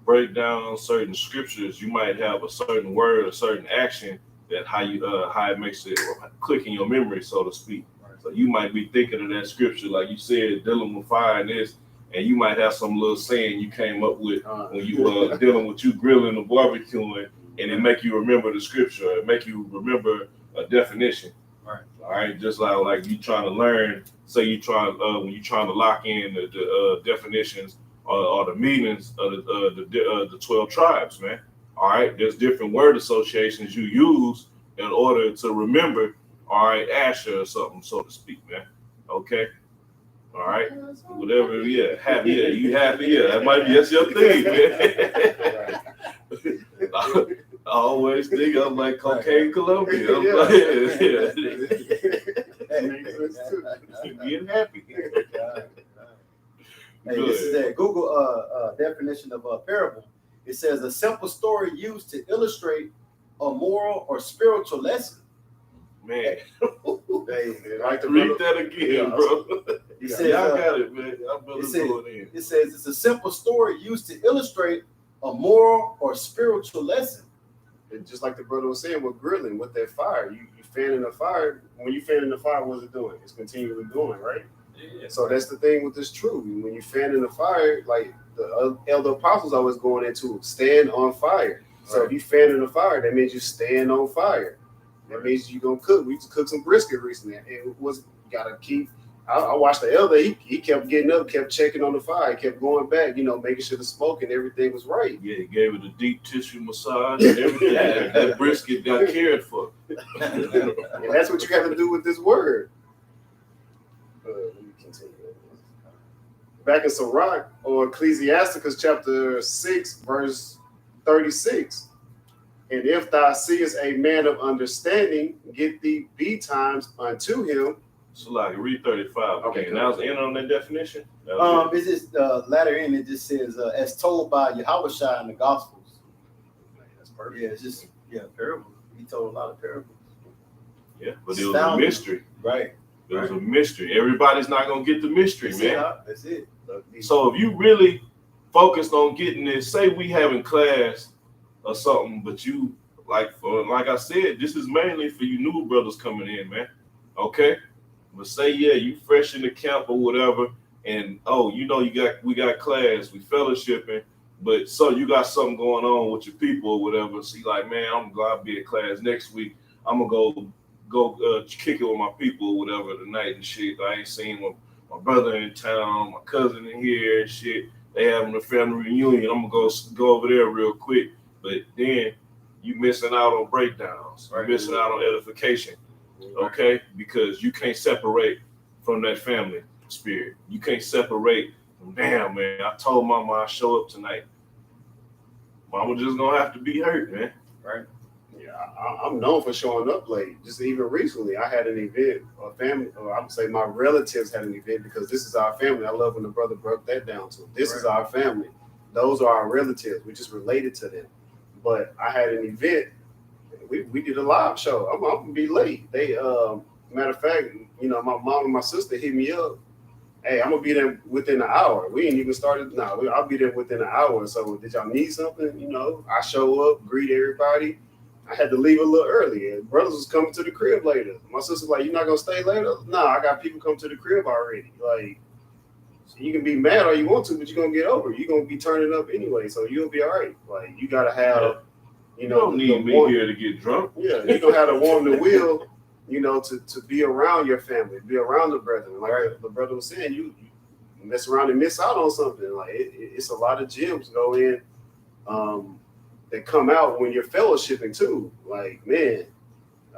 Speaker 1: breakdown, certain scriptures. You might have a certain word, a certain action that how it makes it click in your memory, so to speak. Right. So you might be thinking of that scripture, like you said, dealing with fire and this, and you might have some little saying you came up with when you dealing with you grilling or barbecuing, and it make you remember the scripture, it make you remember a definition.
Speaker 2: Right.
Speaker 1: All right, just like you trying to learn, say you trying when you trying to lock in the definitions or the meanings of the 12 tribes, man. All right, there's different word associations you use in order to remember. All right, Asher or something, so to speak, man. Okay. All right, whatever. Yeah, happy. Yeah, you happy? Yeah, that's your thing, man. I always think I'm like Cocaine Columbia. I'm like, getting happy.
Speaker 2: Hey, this is a Google definition of a parable. It says a simple story used to illustrate a moral or spiritual lesson.
Speaker 1: Man,
Speaker 4: Like to
Speaker 1: read that again, bro.
Speaker 2: It says,
Speaker 1: y'all got it, man.
Speaker 2: It says it's a simple story used to illustrate a moral or spiritual lesson.
Speaker 4: And just like the brother was saying with grilling, with that fire, you fanning the fire. When you fanning the fire, what's it doing? It's continually going, right?
Speaker 3: Yeah.
Speaker 4: So that's the thing with this truth. When you fanning the fire, like the elder apostles always going into, stand on fire. So if you fanning the fire, that means you stand on fire. That means you're gonna cook. We just cooked some brisket recently. It was gotta keep. I watched the elder. He kept getting up, kept checking on the fire, kept going back. Making sure the smoke and everything was right.
Speaker 1: Yeah, he gave it a deep tissue massage and everything. That brisket got cared for.
Speaker 4: And that's what you have to do with this word. Let me continue. Back in Sirach or Ecclesiasticus chapter 6, verse 36. And if thou seest a man of understanding, get thee betimes unto him.
Speaker 1: So like read 35.
Speaker 4: Okay,
Speaker 1: And that was the end on that definition.
Speaker 2: It's just latter end. It just says as told by Yahushua in the Gospels.
Speaker 4: That's perfect.
Speaker 2: Yeah, it's just parables. He told a lot of parables.
Speaker 1: Yeah, but it was a mystery.
Speaker 2: Right.
Speaker 1: It was a mystery. Everybody's not gonna get the mystery, man.
Speaker 2: That's it.
Speaker 1: So if you really focused on getting this, say we having class or something, but you like I said, this is mainly for you new brothers coming in, man. Okay, but say you fresh in the camp or whatever, and we got class, we fellowshipping, but so you got something going on with your people or whatever. So you like, man, I'm glad to be at class next week. I'm gonna go kick it with my people or whatever tonight and shit. I ain't seen my brother in town, my cousin in here and shit. They having a family reunion. I'm gonna go over there real quick. But then you missing out on breakdowns. You're missing out on edification. Okay? Because you can't separate from that family spirit. You can't separate from, damn, man, I told mama I'd show up tonight. Mama just gonna have to be hurt, man.
Speaker 2: Right.
Speaker 4: Yeah, I'm known for showing up late. Just even recently, I had an event, a family, or I would say my relatives had an event because this is our family. I love when the brother broke that down to. This is our family. Those are our relatives. We just related to them. But I had an event. We did a live show. I'm gonna be late. They matter of fact, my mom and my sister hit me up. Hey, I'm gonna be there within an hour. We ain't even started. No, I'll be there within an hour. So did y'all need something? I show up, greet everybody. I had to leave a little early. Brothers was coming to the crib later. My sister's like, "You not gonna stay later?" No, I got people come to the crib already. Like, so you can be mad all you want to, but you're gonna get over it. You're gonna be turning up anyway, so you'll be all right. Like, you gotta have,
Speaker 1: you don't need me here to get drunk.
Speaker 4: Yeah, you don't have to warm the wheel, to be around your family, be around the brethren. Like the brother was saying, mess around and miss out on something. Like it's a lot of gems go in that come out when you're fellowshipping too. Like, man,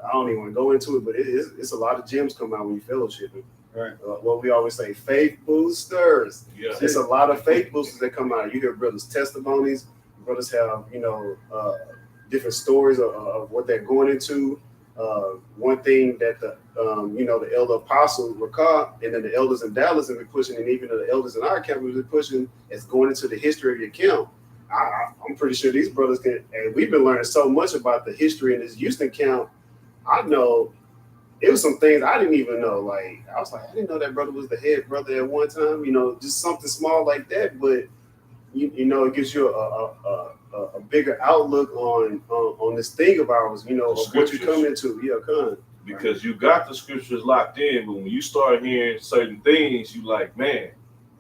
Speaker 4: I don't even want to go into it, but it's a lot of gems come out when you're fellowshipping.
Speaker 2: Right.
Speaker 4: What we always say, faith boosters.
Speaker 1: Yeah.
Speaker 4: It's a lot of faith boosters that come out. You hear brothers' testimonies. Brothers have, different stories of what they're going into. One thing that the elder apostle Rakab and then the elders in Dallas have been pushing, and even the elders in our camp have been pushing, is going into the history of your camp. I'm pretty sure these brothers can, and we've been learning so much about the history in this Houston camp. I know it was some things I didn't even know. Like, I was like, I didn't know that brother was the head brother at one time. Just something small like that, but it gives you a bigger outlook on this thing of ours. Of what you come into. Yeah, come.
Speaker 1: Because you got the scriptures locked in, but when you start hearing certain things, you like, man,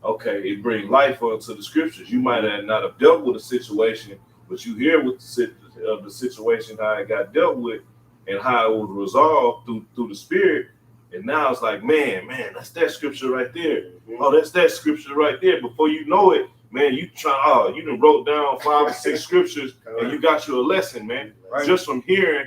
Speaker 1: okay, it brings life onto the scriptures. You might not have dealt with a situation, but you hear what the situation, how it got dealt with, and how it was resolved through the Spirit. And now it's like, man, that's that scripture right there.
Speaker 4: Mm-hmm.
Speaker 1: Oh, that's that scripture right there. Before you know it, man, you done wrote down 5 or 6 scriptures, and you got you a lesson, man,
Speaker 2: Right.
Speaker 1: just from hearing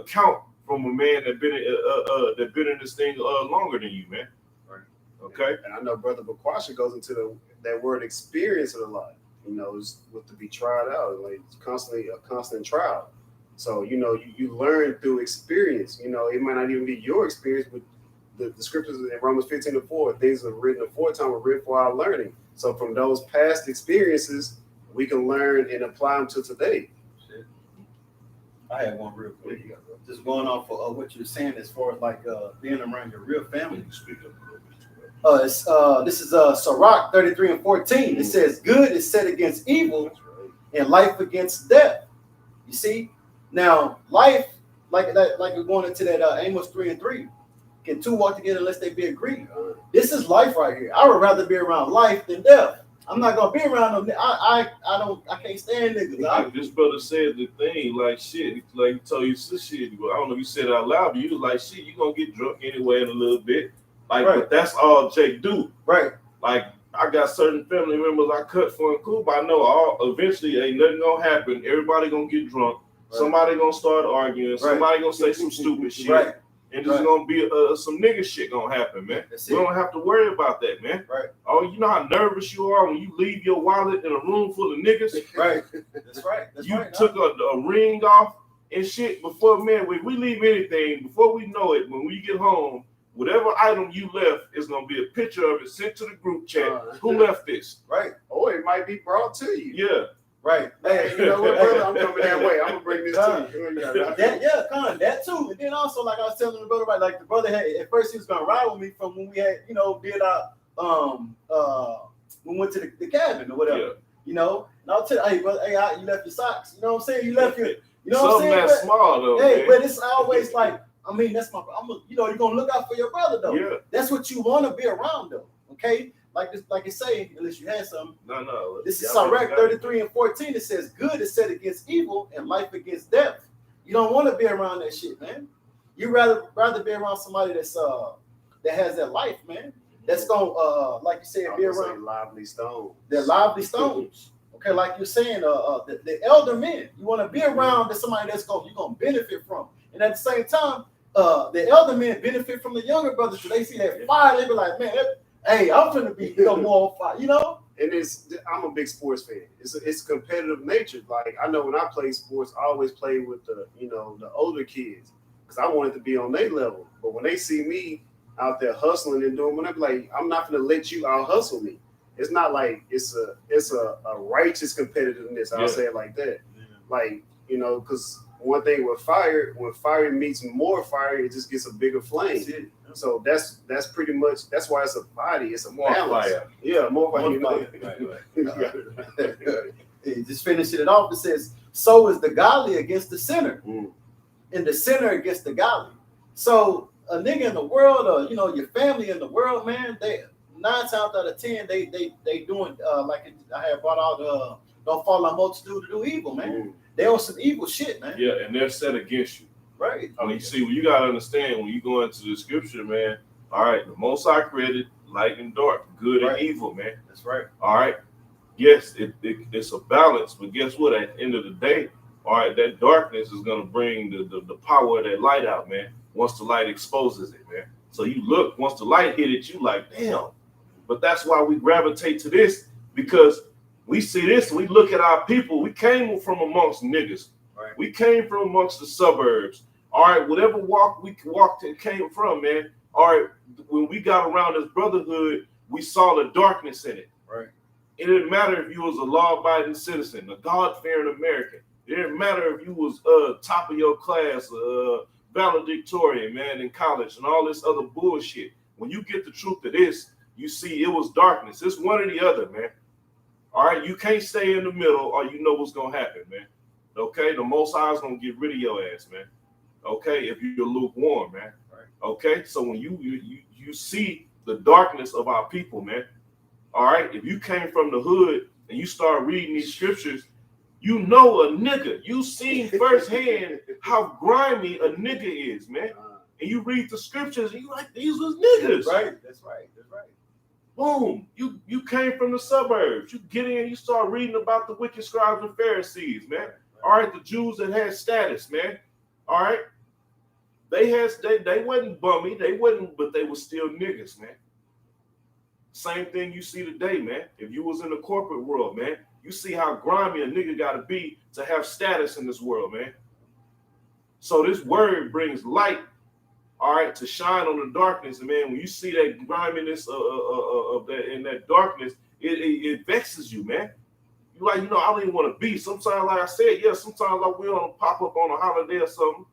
Speaker 1: count from a man that been in this thing longer than you, man.
Speaker 2: Right.
Speaker 1: Okay.
Speaker 4: And I know Brother Bakwasha goes into that word experience a lot. It's with to be tried out, like it's constantly a constant trial. So you learn through experience. It might not even be your experience, but the scriptures in Romans 15:4, things are written aforetime were written for our learning. So from those past experiences, we can learn and apply them to today.
Speaker 2: I had one real quick. Just going off of what you're saying as far as like being around your real family.
Speaker 1: Speak up a little bit.
Speaker 2: This is Sirach 33:14. It says, "Good is set against evil,
Speaker 4: That's right.
Speaker 2: and life against death." You see, now life, like we're going into that Amos 3:3. Can two walk together unless they be agreed? This is life right here. I would rather be around life than death. I'm not gonna be around them. I can't stand niggas.
Speaker 1: This brother said the thing like shit, like he told you some shit. I don't know if you said it out loud, but you was like, shit, you gonna get drunk anyway in a little bit. Like,
Speaker 2: Right.
Speaker 1: but that's all Jake do.
Speaker 2: Right.
Speaker 1: Like, I got certain family members I cut for and cool, but I know eventually ain't nothing gonna happen. Everybody gonna get drunk.
Speaker 2: Right.
Speaker 1: Somebody gonna start arguing.
Speaker 2: Right.
Speaker 1: Somebody gonna say some stupid shit.
Speaker 2: Right.
Speaker 1: And there's
Speaker 2: Right.
Speaker 1: gonna be some nigga shit gonna happen, man.
Speaker 2: That's
Speaker 1: We
Speaker 2: it.
Speaker 1: don't have to worry about that, man.
Speaker 2: Right.
Speaker 1: Oh, you know how nervous you are when you leave your wallet in a room full of niggas?
Speaker 2: Right. That's right. That's
Speaker 1: You
Speaker 2: right.
Speaker 1: took a ring off and shit before, man. When we leave anything, before we know it, when we get home, whatever item you left is gonna be a picture of it sent to the group chat. Who left this?
Speaker 2: Right.
Speaker 4: Or it might be brought to you.
Speaker 1: Yeah.
Speaker 2: Right.
Speaker 4: Hey, you know what, brother? I'm coming that way. I'm gonna bring this to you.
Speaker 2: That too. And then also, like I was telling the brother, right, like the brother had at first he was gonna ride with me from when we had, did our we went to the cabin or whatever.
Speaker 1: Yeah.
Speaker 2: And I'll tell you, hey, brother, hey, you left your socks. You know what I'm saying? You left your, you know what I'm
Speaker 1: Something
Speaker 2: saying?
Speaker 1: that small though.
Speaker 2: Hey,
Speaker 1: man.
Speaker 2: but it's always like, I mean, that's my, you're gonna look out for your brother though.
Speaker 1: Yeah.
Speaker 2: That's what you want to be around though. Okay, like it say, unless you had something.
Speaker 1: No.
Speaker 2: This is
Speaker 1: Y'all
Speaker 2: Sirach
Speaker 1: got
Speaker 2: 33:14. It says, "Good is set against evil, and life against death." You don't want to be around that shit, man. You rather be around somebody that's that has that life, man. That's gonna like you said, be around
Speaker 4: lively stone.
Speaker 2: they're lively stones. Okay, like you're saying, the elder men. You want to be around somebody you're gonna benefit from, and at the same time, the elder men benefit from the younger brothers. So they see that fire, they be like, man, hey, I'm gonna be more on fire,
Speaker 4: And I'm a big sports fan. It's competitive nature. Like, I know when I play sports, I always play with the older kids because I wanted to be on their level. But when they see me out there hustling and doing, when I be like, I'm not gonna let you out hustle me. It's not like it's a righteous competitiveness. I'll say it like that.
Speaker 2: Yeah.
Speaker 4: Like, because one thing with fire, when fire meets more fire, it just gets a bigger flame. So that's pretty much, that's why it's a body. It's a
Speaker 1: more
Speaker 4: balance.
Speaker 1: fire.
Speaker 4: Yeah, more fire.
Speaker 2: Hey, just finishing it off, it says, "So is the godly against the sinner, and the sinner against the godly." So a nigga in the world, or your family in the world, man, they 9 times out of 10, they doing like I had brought out don't follow a multitude to do evil, man. They on some evil shit, man.
Speaker 1: Yeah, and they're set against you.
Speaker 2: Right.
Speaker 1: I mean, you gotta understand when you go into the scripture, man. All right, the Most High created light and dark, good
Speaker 2: Right.
Speaker 1: and evil, man.
Speaker 2: That's right.
Speaker 1: All right. Yes, it's a balance, but guess what? At the end of the day, all right, that darkness is gonna bring the power of that light out, man. Once the light exposes it, man. So you look, once the light hit it, you like, damn. But that's why we gravitate to this, because we see this, we look at our people. We came from amongst niggas.
Speaker 2: Right.
Speaker 1: We came from amongst the suburbs. All right, whatever walk we walked and came from, man. All right, when we got around this brotherhood, we saw the darkness in it.
Speaker 2: Right.
Speaker 1: It didn't matter if you was a law-abiding citizen, a God-fearing American. It didn't matter if you was top of your class, valedictorian, man, in college and all this other bullshit. When you get the truth of this, you see it was darkness. It's one or the other, man. All right, you can't stay in the middle or you know what's going to happen, man. Okay, the Most High is going to get rid of your ass, man. Okay, if you're lukewarm, man.
Speaker 2: Right.
Speaker 1: Okay, so when you see the darkness of our people, man. All right, if you came from the hood and you start reading these scriptures, you know a nigga. You seen firsthand how grimy a nigga is, man. And you read the scriptures and you like, these was niggas.
Speaker 2: Right. That's right. That's right.
Speaker 1: Boom. You came from the suburbs. You get in, you start reading about the wicked scribes and Pharisees, man. All right, the Jews that had status, man. All right. They wasn't bummy, but they were still niggas, man. Same thing you see today, man. If you was in the corporate world, man, you see how grimy a nigga gotta be to have status in this world, man. So this word brings light, all right, to shine on the darkness. And man, when you see that griminess of that in that darkness, it vexes you, man. You like, I don't even want to be. Sometimes, like I said, yeah, sometimes I will pop up on a holiday or something.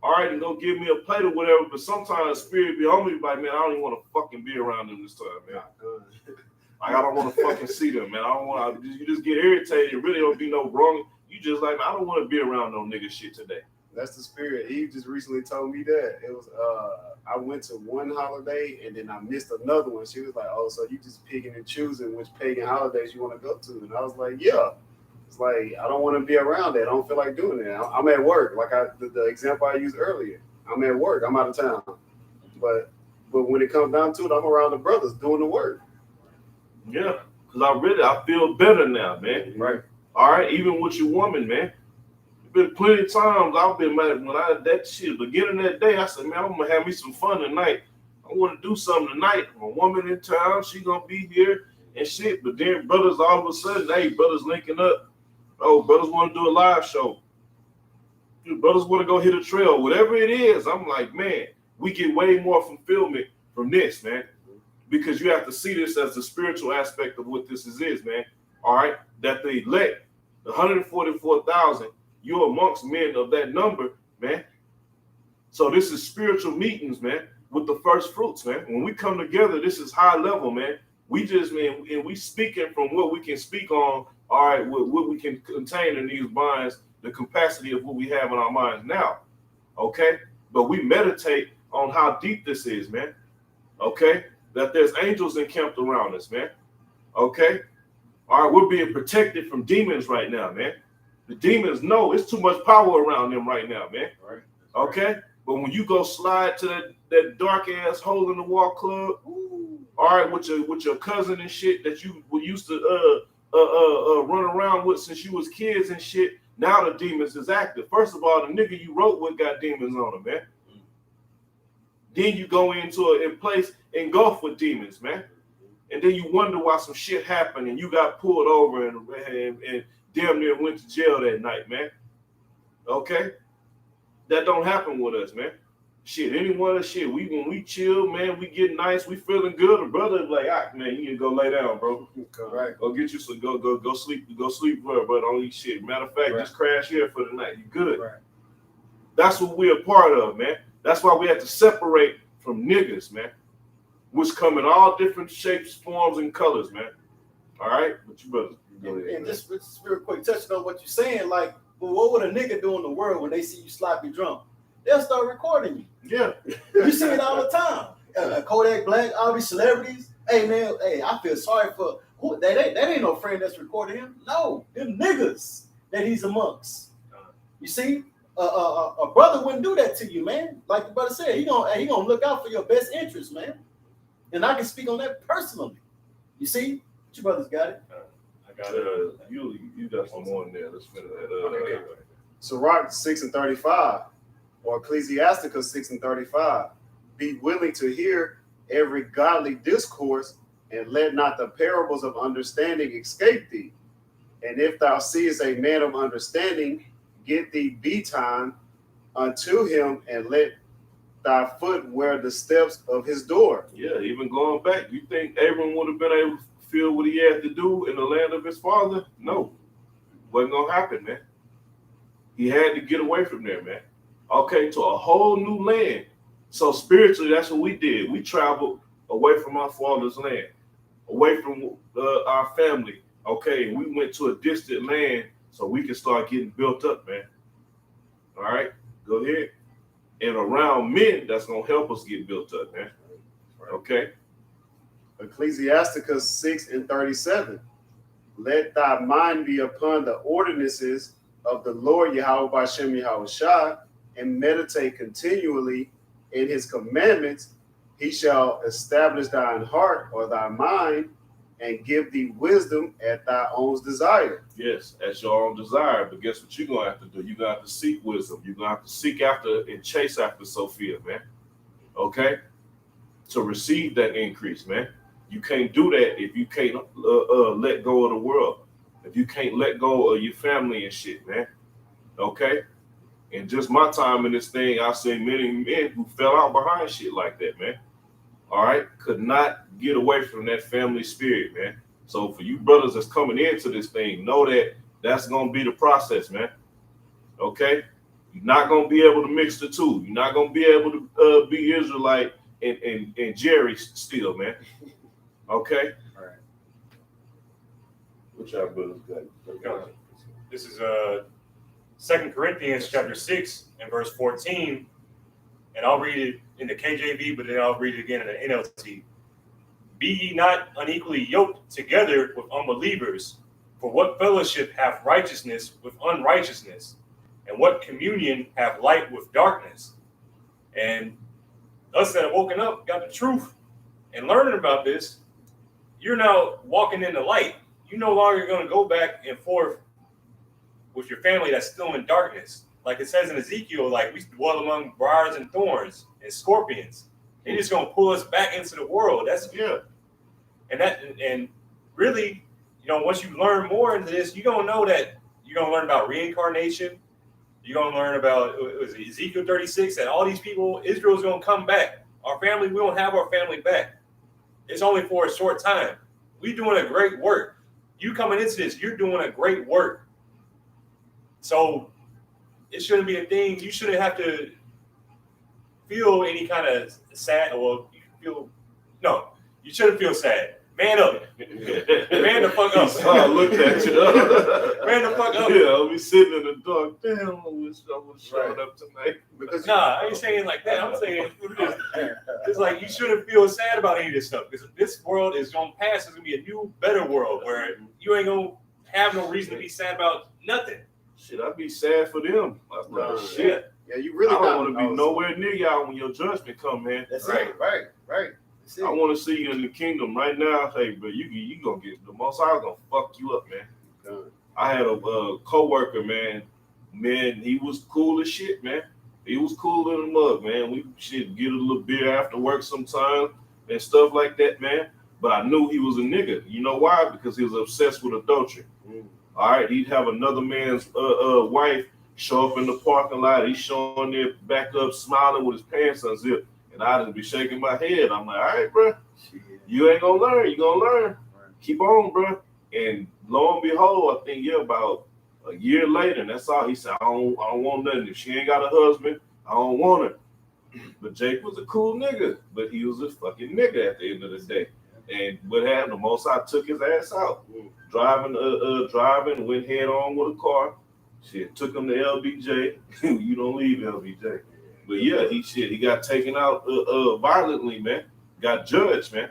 Speaker 1: All right, and go give me a plate or whatever. But sometimes spirit be on me like, man, I don't even want to fucking be around them this time, man. Like, I don't want to fucking see them, man. I don't want to. You just get irritated. It really don't be no wrong. You just like, man, I don't want to be around no nigga shit today.
Speaker 4: That's the spirit. Eve just recently told me that. It was I went to one holiday and then I missed another one. She was like, "Oh, so you just picking and choosing which pagan holidays you want to go to?" And I was like, "Yeah." It's like I don't want to be around that. I don't feel like doing that. I'm at work. Like the example I used earlier. I'm at work. I'm out of town. But when it comes down to it, I'm around the brothers doing the work.
Speaker 1: Yeah, because I feel better now, man.
Speaker 2: Right.
Speaker 1: All right, even with your woman, man. Been plenty of times I've been mad when I that shit. Beginning of that day, I said, man, I'm gonna have me some fun tonight. I want to do something tonight. My woman in town, she gonna be here and shit. But then brothers, all of a sudden, hey, brothers linking up. Oh, brothers want to do a live show. Brothers want to go hit a trail. Whatever it is, I'm like, man, we get way more fulfillment from this, man. Because you have to see this as the spiritual aspect of what this is, man. All right, that the elect, the 144,000. You're amongst men of that number, man. So this is spiritual meetings, man, with the first fruits, man. When we come together, this is high level, man. We just, man, and we speaking from what we can speak on, all right, what we can contain in these minds, the capacity of what we have in our minds now, okay? But we meditate on how deep this is, man, okay? That there's angels encamped around us, man, okay? All right, we're being protected from demons right now, man. The demons know it's too much power around them right now, man.
Speaker 2: Right.
Speaker 1: Okay? But when you go slide to that dark ass hole in the wall club, all right, with your cousin and shit that you used to run around with since you was kids and shit, now the demons is active. First of all, the nigga you wrote with got demons on him, man. Then you go into a place engulfed with demons, man. And then you wonder why some shit happened and you got pulled over and damn near went to jail that night, man. Okay? That don't happen with us, man. Shit, anyone of shit. When we chill, man, we get nice, we feeling good. The brother is like, man, you need to go lay down, bro.
Speaker 2: Right.
Speaker 1: Go get you some, go sleep, bro. Don't eat shit. Matter of fact, just crash here for the night. You good.
Speaker 2: Right.
Speaker 1: That's what we're a part of, man. That's why we have to separate from niggas, man. Which come in all different shapes, forms, and colors, man. All right? But you brothers.
Speaker 2: And just real quick, touching on what you're saying, like, well, what would a nigga do in the world when they see you sloppy drunk? They'll start recording you.
Speaker 1: Yeah.
Speaker 2: You see it all the time. Kodak Black, all these celebrities. Hey, man, I feel sorry for who that ain't no friend that's recording him. No, them niggas that he's amongst. You see, a brother wouldn't do that to you, man. Like the brother said, he gonna look out for your best interest, man. And I can speak on that personally. You see? What you brothers got it?
Speaker 3: I got
Speaker 1: You got some more in there. Let's finish that.
Speaker 3: okay.
Speaker 4: Sirach 6:35, or Ecclesiasticus 6:35. Be willing to hear every godly discourse, and let not the parables of understanding escape thee. And if thou seest a man of understanding, get thee betime unto him, and let thy foot wear the steps of his door.
Speaker 1: Yeah, even going back, you think Abram would have been able to fulfill what he had to do in the land of his father? No, wasn't gonna happen, man. He had to get away from there, man. Okay, to a whole new land. So spiritually, that's what we did. We traveled away from our father's land, away from our family. Okay, we went to a distant land so we can start getting built up, man. All right, go ahead. And around men, that's gonna help us get built up, man. Okay.
Speaker 4: Ecclesiasticus 6:37. Let thy mind be upon the ordinances of the Lord Yahweh Bashem Yahweh Shai, and meditate continually in his commandments. He shall establish thine heart or thy mind, and give thee wisdom at thy own desire.
Speaker 1: Yes, that's your own desire. But guess what you're gonna have to do? You're gonna have to seek wisdom. You're gonna have to seek after and chase after Sophia, man. Okay? To receive that increase, man. You can't do that if you can't let go of the world. If you can't let go of your family and shit, man. Okay? And just my time in this thing, I've seen many men who fell out behind shit like that, man. All right? Could not get away from that family spirit, man. So for you brothers that's coming into this thing, know that that's going to be the process, man. Okay? You're not going to be able to mix the two. You're not going to be able to be Israelite and Jerry still, man. Okay?
Speaker 2: All right.
Speaker 1: What y'all brothers got?
Speaker 3: This is 2 Corinthians chapter 6 and verse 14. And I'll read it in the KJV, but then I'll read it again in the NLT. Be ye not unequally yoked together with unbelievers, for what fellowship hath righteousness with unrighteousness? And what communion hath light with darkness? And us that have woken up, got the truth, and learning about this, you're now walking in the light. You're no longer going to go back and forth with your family that's still in darkness. Like it says in Ezekiel, like we dwell among briars and thorns and scorpions. They're just going to pull us back into the world. That's and really, you know, once you learn more into this, you're going to know that you're going to learn about reincarnation. You're going to learn about Ezekiel 36, that all these people, Israel's going to come back. Our family, we don't have our family back. It's only for a short time. We're doing a great work. You coming into this, you're doing a great work. So it shouldn't be a thing. You shouldn't have to feel any kind of sad, or you shouldn't feel sad. Man up. Man the fuck up.
Speaker 1: I looked at you.
Speaker 3: Man the fuck up.
Speaker 1: Yeah, I'll be sitting in the dark. Damn, I wish I would have showed up tonight.
Speaker 4: Because
Speaker 3: I ain't saying like that. I'm saying it's like you shouldn't feel sad about any of this stuff, because this world is gonna pass. It's gonna be a new, better world where you ain't gonna have no reason to be sad about nothing.
Speaker 1: Shit, I'd be sad for them. Shit.
Speaker 4: Yeah, you really
Speaker 1: I don't want to be
Speaker 4: know.
Speaker 1: nowhere near y'all when your judgment come, man.
Speaker 2: That's
Speaker 3: Right.
Speaker 2: it. Right. That's it.
Speaker 1: I want to see you in the kingdom right now. Hey, bro, you gonna get the most. I was gonna fuck you up, man. I had a co-worker, man. Man, he was cool as shit, man. He was cool in the mug, man. We should get a little beer after work sometime and stuff like that, man. But I knew he was a nigga. You know why? Because he was obsessed with adultery. All right, he'd have another man's wife show up in the parking lot. He's showing their back up, smiling with his pants unzipped. And I just be shaking my head. I'm like, all right, bro, you ain't gonna learn. You gonna learn. Keep on, bro. And lo and behold, I think about a year later, and that's all he said. I don't want nothing. If she ain't got a husband, I don't want her. But Jake was a cool nigga, but he was a fucking nigga at the end of the day. And what happened? The Most High took his ass out, driving, went head on with a car. Shit, took him to LBJ. You don't leave LBJ. But yeah, he got taken out violently, man. Got judged, man.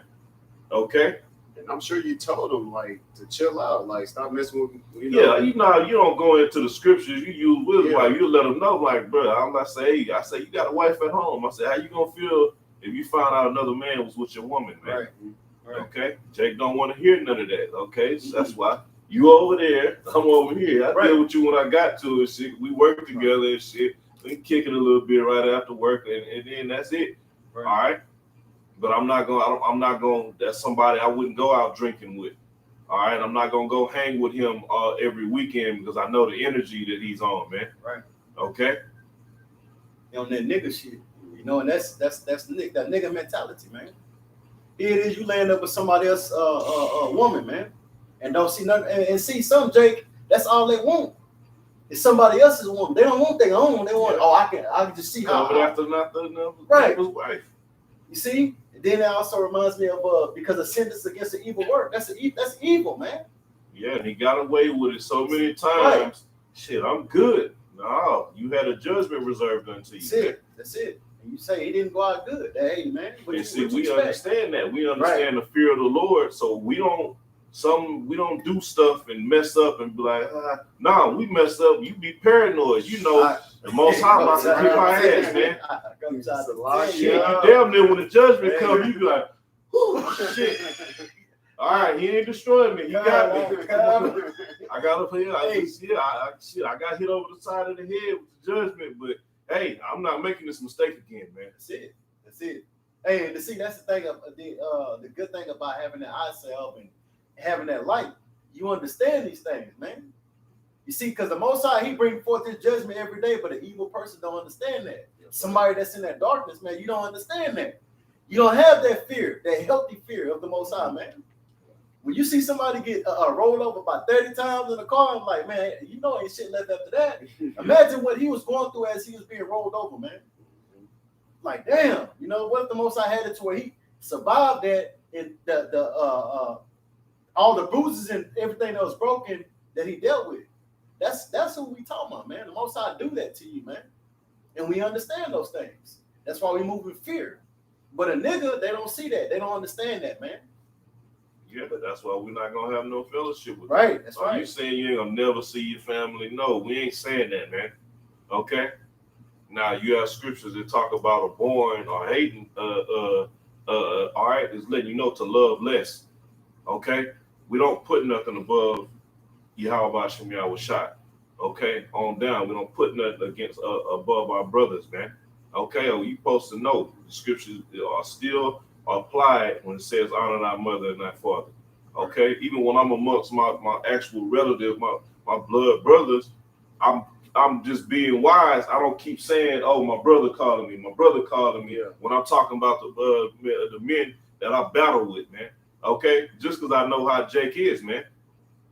Speaker 1: Okay.
Speaker 4: And I'm sure you told him like to chill out, like stop messing with.
Speaker 1: You don't go into the scriptures. You use wisdom. Like you let them know, like, bro. I say you got a wife at home. I said, how you gonna feel if you find out another man was with your woman, man.
Speaker 2: Right.
Speaker 1: Okay, Jake don't want to hear none of that. Okay, so that's why you over there, I'm over here. I deal with you when I got to it. Shit, we work together and shit. We kick it a little bit right after work, and then that's it.
Speaker 2: Right.
Speaker 1: All right, but I'm not going. That's somebody I wouldn't go out drinking with. All right, I'm not gonna go hang with him every weekend because I know the energy that he's on, man.
Speaker 2: Right.
Speaker 1: Okay.
Speaker 2: On that nigga shit, you know, and that's that nigga mentality, man. Here it is, you land up with somebody else, a woman, man, and don't see nothing, and see some Jake. That's all they want. It's somebody else's woman. They don't want their own. They want, I can just see how.
Speaker 1: But after not the
Speaker 2: right.
Speaker 1: His wife.
Speaker 2: You see. Then it also reminds me of because a sentence against an evil work. That's evil, man.
Speaker 1: Yeah, and he got away with it so many times.
Speaker 2: Right.
Speaker 1: Shit, I'm good. No, you had a judgment reserved unto you.
Speaker 2: That's it. That's it. And you say he didn't go out good. Hey, man.
Speaker 1: And see, we understand that. We understand the fear of the Lord, so we don't do stuff and mess up and be like, nah, we messed up. You be paranoid. You know, the Most High about to kick my ass, man. Shit, you damn near when the judgment comes, you be like, oh shit. All right, he ain't destroying me. He got me. I gotta play. I got hit over the side of the head with the judgment, but hey, I'm not making this mistake again, man.
Speaker 2: That's it. Hey, see, that's the thing. The good thing about having that eye salve and having that light, you understand these things, man. You see, because the Most High, he brings forth his judgment every day, but an evil person don't understand that. Somebody that's in that darkness, man, you don't understand that. You don't have that fear, that healthy fear of the Most High, man. When you see somebody get rolled over about 30 times in a car, I'm like, man, you know ain't shit left after that. Imagine what he was going through as he was being rolled over, man. Like, damn, you know, what if the Most High had it to where he survived that and all the bruises and everything that was broken that he dealt with. That's who we talking about, man. The Most High do that to you, man. And we understand those things. That's why we move with fear. But a nigga, they don't see that. They don't understand that, man.
Speaker 1: Yeah, but that's why we're not gonna have no fellowship with
Speaker 2: right.
Speaker 1: them.
Speaker 2: That's right.
Speaker 1: You saying you ain't gonna never see your family? No, we ain't saying that, man. Okay. Now you have scriptures that talk about abhorring or hating. All right, it's letting you know to love less. Okay, we don't put nothing above Yahweh Shem Yahweh Shai. Okay, on down, we don't put nothing against above our brothers, man. Okay, you supposed to know the scriptures are still applied when it says honor thy mother and thy father. Okay, even when I'm amongst my actual relatives, my blood brothers, I'm just being wise. I don't keep saying, "Oh, my brother calling me." My brother calling me when I'm talking about the men that I battle with, man. Okay, just because I know how Jake is, man.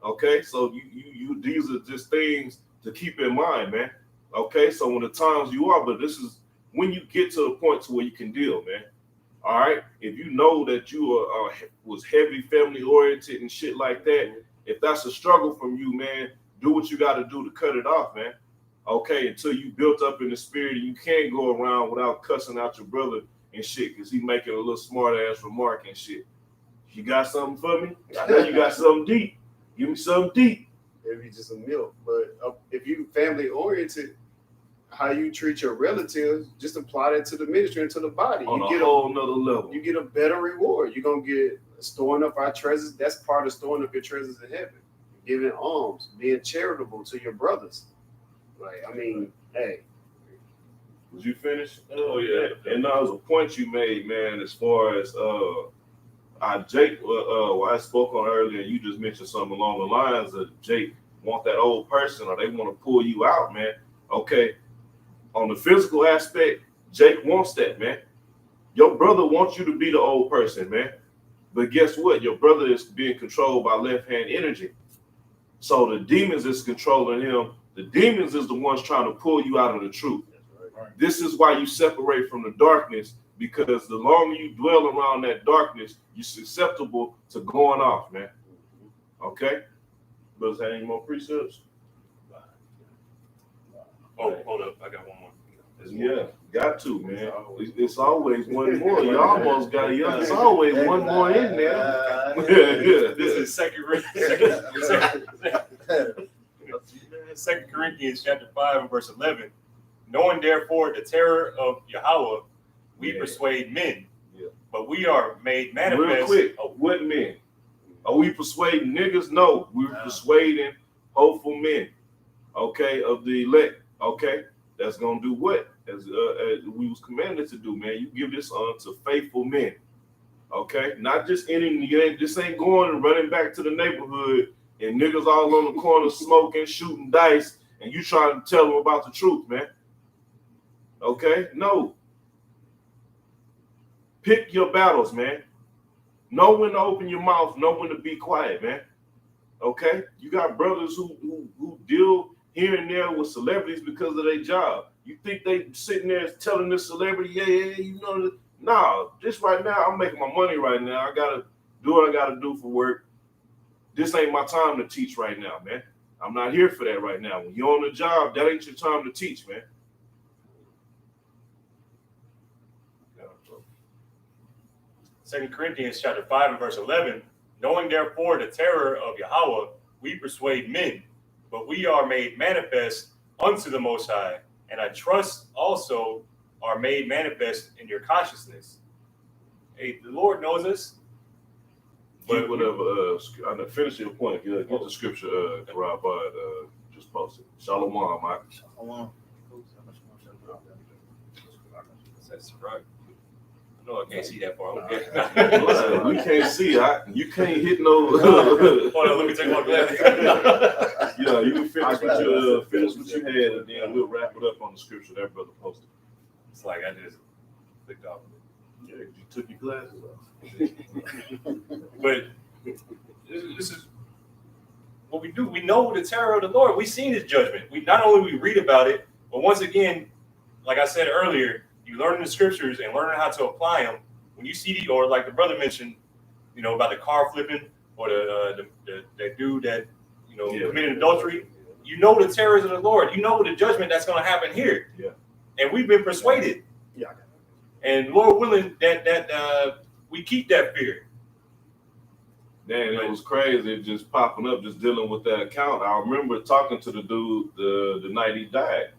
Speaker 1: Okay, so you these are just things to keep in mind, man. Okay, so when the times you are, but this is when you get to the point to where you can deal, man. All right, if you know that you was heavy family oriented and shit like that, if that's a struggle from you, man, do what you got to do to cut it off, man. Okay, until you built up in the spirit, you can't go around without cussing out your brother and shit because he making a little smart ass remark and shit. You got something for me? I know you got something deep. Give me something deep.
Speaker 4: Maybe just a milk, but if you family oriented, how you treat your relatives, just apply that to the ministry and to the body.
Speaker 1: On
Speaker 4: you get
Speaker 1: a whole nother level.
Speaker 4: You get a better reward. You're gonna get storing up our treasures. That's part of storing up your treasures in heaven. Giving alms, being charitable to your brothers. Like, I mean, hey.
Speaker 1: Was you finished? Oh yeah. And that was a point you made, man, as far as Jake, I spoke on earlier, you just mentioned something along the lines of Jake want that old person or they want to pull you out, man. Okay. On the physical aspect, Jake wants that, man. Your brother wants you to be the old person, man. But guess what? Your brother is being controlled by left-hand energy. So the demons is controlling him. The demons is the ones trying to pull you out of the truth.
Speaker 2: Right.
Speaker 1: This is why you separate from the darkness, because the longer you dwell around that darkness, you're susceptible to going off, man. Okay? Brothers, have any more precepts?
Speaker 3: Oh, hold up. I got one more.
Speaker 1: Yeah, got to, man. It's always one more. You almost got it. It's always one more in there.
Speaker 3: This is Second Corinthians chapter 5 and verse 11. Knowing therefore the terror of Yahweh, we
Speaker 1: Yeah.
Speaker 3: persuade men.
Speaker 1: Yeah.
Speaker 3: But we are made manifest.
Speaker 1: Real quick,
Speaker 3: Oh,
Speaker 1: what men? Are we persuading niggas? No, we're
Speaker 2: Nah.
Speaker 1: persuading hopeful men, okay, of the elect, okay? That's gonna do what? As we was commanded to do, man. You give this unto faithful men, okay? Not just any, this ain't going and running back to the neighborhood and niggas all on the corner smoking, shooting dice, and you trying to tell them about the truth, man. Okay? No. Pick your battles, man. Know when to open your mouth, know when to be quiet, man. Okay? You got brothers who deal here and there with celebrities because of their job. You think they sitting there telling this celebrity, yeah, you know, nah, just right now, I'm making my money right now. I gotta do what I gotta do for work. This ain't my time to teach right now, man. I'm not here for that right now. When you're on the job, that ain't your time to teach, man.
Speaker 3: 2 Corinthians chapter 5 and verse 11, knowing therefore the terror of Yahweh, we persuade men, but we are made manifest unto the Most High, and I trust also are made manifest in your consciousness. Hey, the Lord knows us.
Speaker 1: But whatever, I'm finish your point. Get the scripture, Rob just posted. Shalom, Mike.
Speaker 2: Shalom.
Speaker 3: That's right. No, I can't see that far. Okay.
Speaker 1: We can't see. You can't hit no.
Speaker 3: Hold on, let me take my glasses.
Speaker 1: Yeah, you can finish what you had, and then we'll wrap it up on the scripture that brother posted.
Speaker 3: It's like I just clicked off.
Speaker 1: Yeah, you took your glasses off.
Speaker 3: But this is what we do. We know the terror of the Lord. We've seen His judgment. We not only we read about it, but once again, like I said earlier, you learn the scriptures and learning how to apply them. When you see or like the brother mentioned, you know, about the car flipping or the dude that committed adultery. You know the terrors of the Lord. You know the judgment that's going to happen here.
Speaker 1: Yeah.
Speaker 3: And we've been persuaded.
Speaker 4: Yeah.
Speaker 3: And Lord willing that we keep that fear.
Speaker 1: Man, it was crazy just popping up, just dealing with that account. I remember talking to the dude the night he died.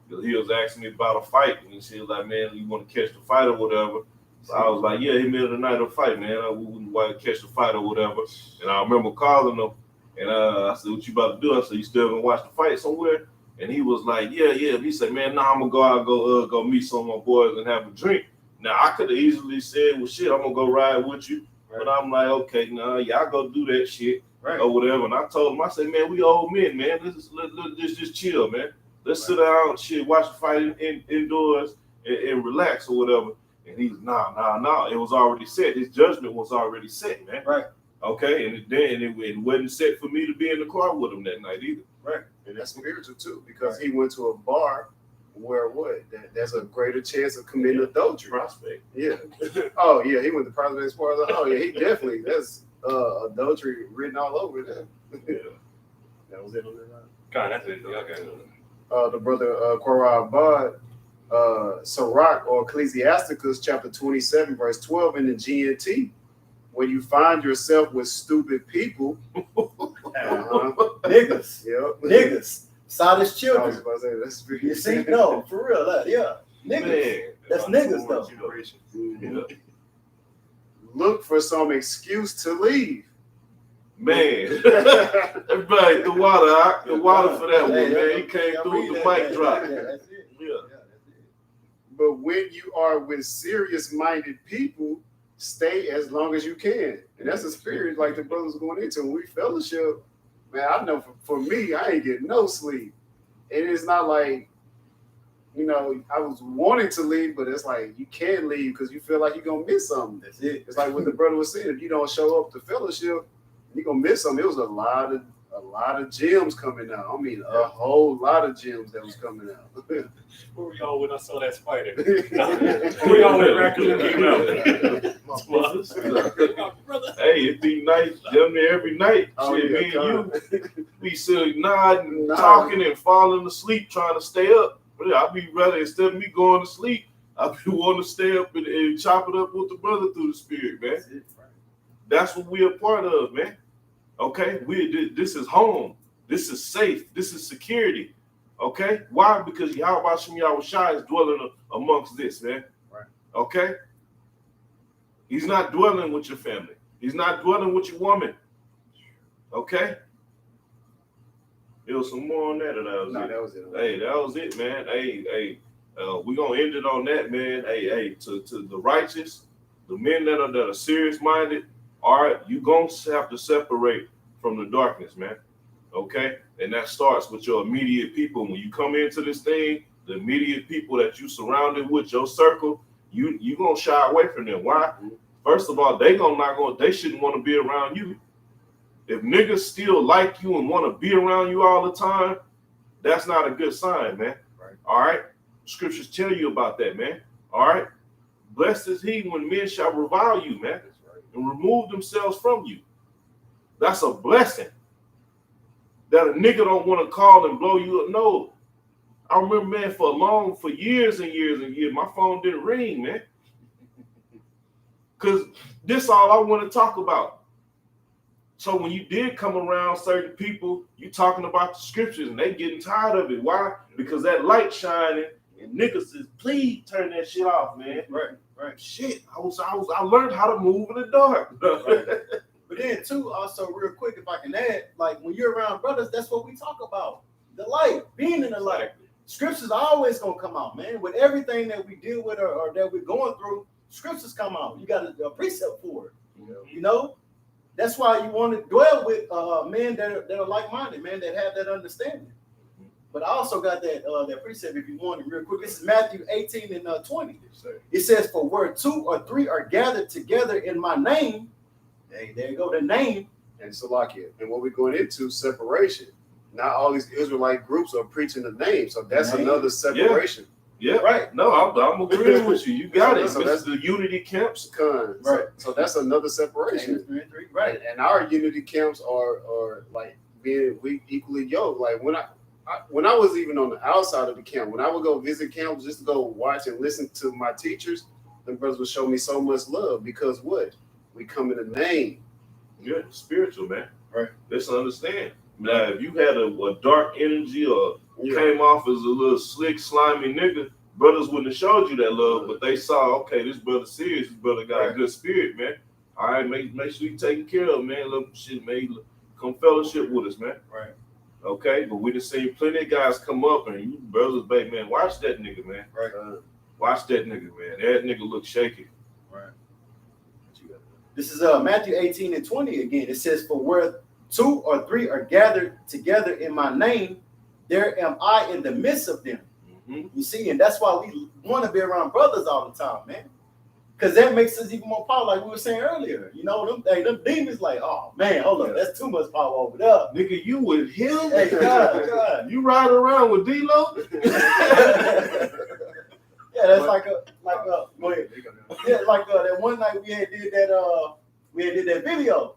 Speaker 1: He was asking me about a fight, and he was like, man, you want to catch the fight or whatever? So I was like, yeah, he made the night of the fight, man. I wouldn't want to catch the fight or whatever. And I remember calling him, and I said, what you about to do? I said, you still gonna watch the fight somewhere? And he was like, yeah. He said, man, nah, I'm gonna go out, go meet some of my boys and have a drink. Now I could have easily said, well, shit, I'm gonna go ride with you. Right. But I'm like, okay, nah, y'all go do that shit or whatever. And I told him, I said, man, we old men, man. Let's just chill, man. Let's sit down, shit, watch the fight indoors and relax or whatever. And he's nah. It was already set. His judgment was already set, man.
Speaker 2: Right.
Speaker 1: Okay, and it wasn't set for me to be in the car with him that night either.
Speaker 4: Right. And that's spiritual too, because he went to a bar where there's a greater chance of committing adultery.
Speaker 1: Prospect.
Speaker 4: Yeah. Oh yeah, he went to Prospect Sports. Oh yeah, he definitely that's adultery written all over that.
Speaker 1: Yeah.
Speaker 4: That was it on that line.
Speaker 3: God, that's it. Okay.
Speaker 4: The brother Korah Abad, Sirach or Ecclesiasticus chapter 27 verse 12 in the GNT. When you find yourself with stupid people,
Speaker 2: niggas, niggas, Sodom's children.
Speaker 4: I was about to say, that's
Speaker 2: You see, no, for real, yeah, niggas.
Speaker 1: Man,
Speaker 2: that's niggas though.
Speaker 1: Yeah.
Speaker 4: Look for some excuse to leave.
Speaker 1: Man, everybody, the water for that one, man. He came through with the mic drop. Yeah.
Speaker 4: But when you are with serious-minded people, stay as long as you can. And that's a spirit like the brothers going into. When we fellowship, man, I know for me, I ain't getting no sleep. And it's not like, I was wanting to leave, but it's like you can't leave because you feel like you're going to miss something.
Speaker 2: That's it.
Speaker 4: It's like what the brother was saying. If you don't show up to fellowship, you're going to miss something. It was a lot of gems coming out. I mean, a whole lot of gems that was coming out.
Speaker 3: Where were y'all when I saw that spider? Where y'all when Raccoon came out?
Speaker 1: Hey, it be nice, damn near every night.
Speaker 4: Oh,
Speaker 1: Shit,
Speaker 4: yeah,
Speaker 1: me and you, we sitting nodding, talking, and falling asleep, trying to stay up. But I be rather, instead of me going to sleep, I be wanting to stay up and chop it up with the brother through the spirit, man. That's what we're a part of, man. Okay, this is home. This is safe. This is security. Okay? Why? Because Yahweh Hashem Yahweh Shai is dwelling amongst this, man.
Speaker 2: Right.
Speaker 1: Okay? He's not dwelling with your family. He's not dwelling with your woman. Okay? There was some more on that.
Speaker 4: That was it.
Speaker 1: Hey, that was it, man. Hey, we're gonna end it on that, man. Hey, to the righteous, the men that are serious minded, all right, you gonna have to separate from the darkness, man. Okay? And that starts with your immediate people. When you come into this thing, the immediate people that you surrounded with, your circle, you gonna shy away from them. Why? First of all, they shouldn't want to be around you. If niggas still like you and want to be around you all the time, that's not a good sign, man.
Speaker 2: Right.
Speaker 1: All right. Scriptures tell you about that, man. All right. Blessed is he when men shall revile you, man, and remove themselves from you. That's a blessing. That a nigga don't want to call and blow you up. No. I remember, man, for years and years and years, my phone didn't ring, man. Because this all I want to talk about. So when you did come around certain people, you talking about the scriptures and they getting tired of it. Why? Because that light shining and niggas is, please turn that shit off, man.
Speaker 2: Right.
Speaker 1: Shit, I learned how to move in the dark.
Speaker 2: Right. But then too, also real quick, if I can add, like when you're around brothers, that's what we talk about. The light, being in the light. Scriptures are always gonna come out, man. With everything that we deal with or that we're going through, scriptures come out. You got a precept for it. You know? That's why you want to dwell with men that are like-minded, man, that have that understanding. But I also got that precept if you want it real quick. This is Matthew 18 and 20. It says, for where 2 or 3 are gathered together in my name, hey, there you go, the name.
Speaker 4: And Salakia. And what we're going into, separation. Not all these Israelite groups are preaching the name. So that's another separation.
Speaker 1: Yeah, right. No, I'm agreeing with you. You got it. So that's the unity camps.
Speaker 4: Right. So that's another separation.
Speaker 2: Right.
Speaker 4: And our unity camps are like being equally yoked. Like when I was even on the outside of the camp, when I would go visit camps just to go watch and listen to my teachers, them brothers would show me so much love because what? We come in the name.
Speaker 1: Yeah, spiritual, man.
Speaker 2: Right.
Speaker 1: Let's understand. Now, if you had a dark energy or came off as a little slick, slimy nigga, brothers wouldn't have showed you that love, but they saw, okay, this brother serious, this brother got a good spirit, man. All right, make sure you take care of him, man. Let shit, man, come fellowship with us, man.
Speaker 2: Right.
Speaker 1: Okay, but we done seen plenty of guys come up and you brothers, baby, man, watch that nigga, man.
Speaker 2: Right.
Speaker 1: Watch that nigga, man. That nigga look shaky.
Speaker 2: Right. This is Matthew 18 and 20 again. It says, for where 2 or 3 are gathered together in my name, there am I in the midst of them. Mm-hmm. You see, and that's why we want to be around brothers all the time, man. Because that makes us even more powerful, like we were saying earlier. You know, them demons like, oh man, hold up, that's too much power over there.
Speaker 1: Nigga, you with him?
Speaker 2: Hey, God.
Speaker 1: You riding around with D-Lo?
Speaker 2: Yeah, that's go ahead. Yeah, like that one night we had did that video.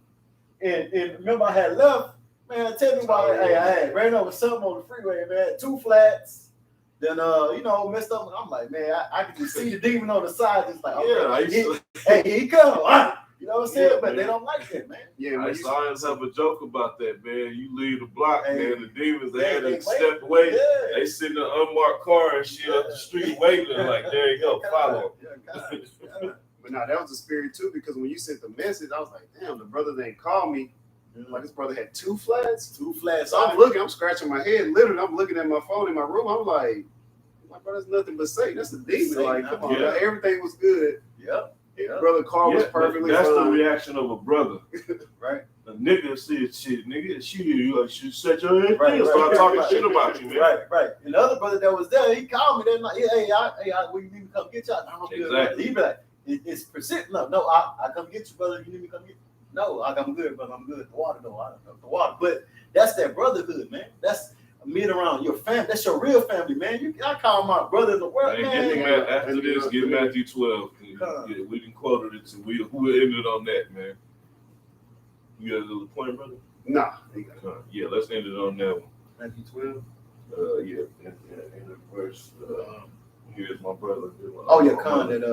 Speaker 2: And remember I had left, man, tell me why I had ran over something on the freeway, man, 2 flats. Then messed up. I'm like, man, I could just see the demon on the side, just like, okay, hey, here he come. You know what I'm saying? But they don't like that, man.
Speaker 1: Yeah, I always have a joke about that, man. You leave the block, man. The demons, they had to step away. Yeah. They sit in an unmarked car and shit up the street waiting. Like, there you go, follow.
Speaker 4: But now that was the spirit too, because when you sent the message, I was like, damn, the brother didn't call me. Like this brother had 2 flats.
Speaker 2: 2 flats.
Speaker 4: So I'm scratching my head. Literally, I'm looking at my phone in my room. I'm like, my brother's nothing but Satan. That's the demon.
Speaker 2: Satan,
Speaker 4: like, come on, everything was good.
Speaker 2: Yep.
Speaker 4: Brother Carl was perfectly
Speaker 1: That's
Speaker 4: fine.
Speaker 1: the reaction of a brother.
Speaker 2: Right.
Speaker 1: A nigga said shit, nigga. You like, should set your head down. Start talking shit about you, man.
Speaker 2: Right. And the other brother that was there, he called me that night. Hey, will you need me to come get you?
Speaker 1: Exactly.
Speaker 2: He be like, it's persistent. No, I come get you, brother. You need me to come get you? No, I'm good, brother. I'm good. The water, though. The water. But that's that brotherhood, man. That's meet around your family. That's your real family, man. I call my brother in the world,
Speaker 1: Hey,
Speaker 2: man.
Speaker 1: After this, get Matthew 12. Yeah, we done quoted it, so we ended on that, man. You got a little point, brother?
Speaker 4: Nah.
Speaker 1: Yeah, let's end it on that one.
Speaker 2: Matthew 12.
Speaker 1: In the verse, here's my brother.
Speaker 2: Oh, yeah, Con at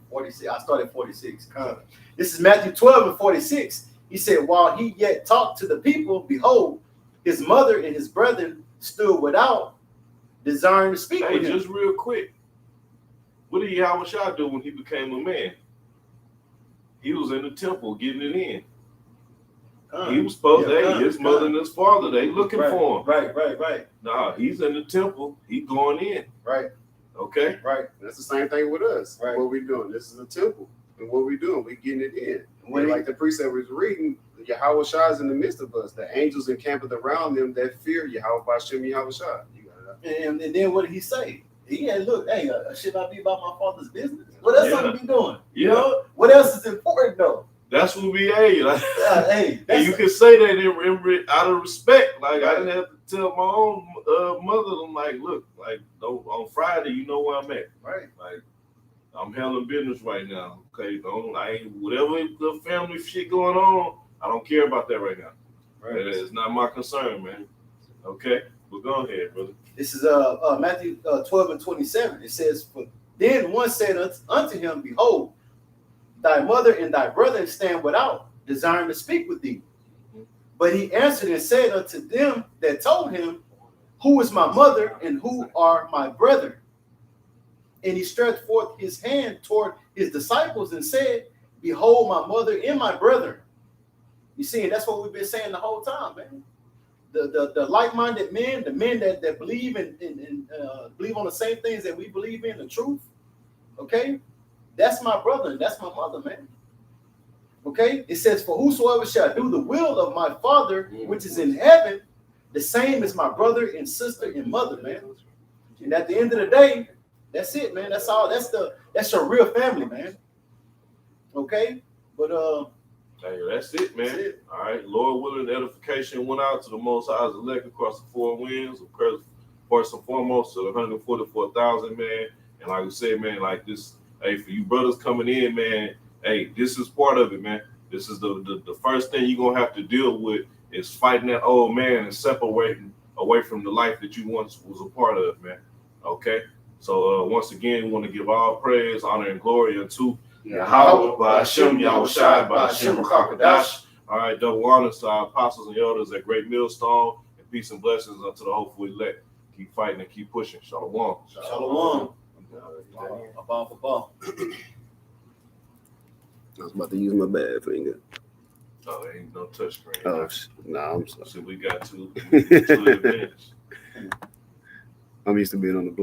Speaker 2: 46. I started 46. Con. This is Matthew 12 and 46. He said, while he yet talked to the people, behold, his mother and his brethren stood without desiring to speak
Speaker 1: Hey,
Speaker 2: with him.
Speaker 1: just real quick. What did Yahweh Shah do when he became a man? He was in the temple getting it in. He was supposed to, his mother and his father, they looking for him.
Speaker 2: Right.
Speaker 1: Nah, he's in the temple. He going in.
Speaker 2: Right.
Speaker 1: Okay?
Speaker 2: Right.
Speaker 4: That's the same thing with us.
Speaker 2: Right.
Speaker 4: What we doing? This is a temple. And what we doing? We getting it in.
Speaker 2: When
Speaker 4: And like the precept was reading, Yahweh Shah is in the midst of us. The angels encampeth around them that fear Yahweh Bashem Yahweh Shah. You got it.
Speaker 2: and then what did he say? He had, look, hey, should I be about my father's business? What else I'm be doing? You know, what else is important though?
Speaker 1: That's what we ate. Like,
Speaker 2: Hey,
Speaker 1: and you can say that out of respect. Like, I didn't have to tell my own mother, I'm like, look, like, on Friday, you know where I'm at.
Speaker 2: right.
Speaker 1: Like, I'm handling business right now. Okay, I ain't whatever the family shit going on. I don't care about that right now.
Speaker 2: Right.
Speaker 1: It's not my concern, man. Okay, but go ahead, brother.
Speaker 2: This is Matthew 12:27. It says, "For then one said unto him, Behold, thy mother and thy brethren stand without, desiring to speak with thee. But he answered and said unto them that told him, Who is my mother and who are my brethren? And he stretched forth his hand toward his disciples and said, Behold, my mother and my brethren." You see, and that's what we've been saying the whole time, man. The like-minded men, the men that believe in believe on the same things that we believe in, the truth. Okay, that's my brother and that's my mother, man. Okay, it says, "For whosoever shall do the will of my Father which is in heaven, the same is my brother and sister and mother, man." And at the end of the day, that's it, man. That's all. That's your real family, man. Okay, but
Speaker 1: Hey, that's it, man.
Speaker 2: That's it.
Speaker 1: All right. Lord willing, edification went out to the Most High's elect across the four winds. First and foremost, to the 144,000, man. And like we said, man, like this, hey, for you brothers coming in, man, hey, this is part of it, man. This is the first thing you're going to have to deal with is fighting that old man and separating away from the life that you once was a part of, man. Okay? So once again, we want to give all praise, honor, and glory unto Yahweh, Ba'ashem, Yahweh Shai, Ba'ashem, Rakakadash. All right, double honors to our apostles and elders at Great Millstone, and peace and blessings unto the hopeful elect. Keep fighting and keep pushing. Shalom.
Speaker 2: Shalom. Above.
Speaker 4: I was about to use my bad finger.
Speaker 1: Oh, there ain't no touch screen.
Speaker 4: Oh, I'm sorry.
Speaker 1: So we got two advantage.
Speaker 4: I'm used to being on the block.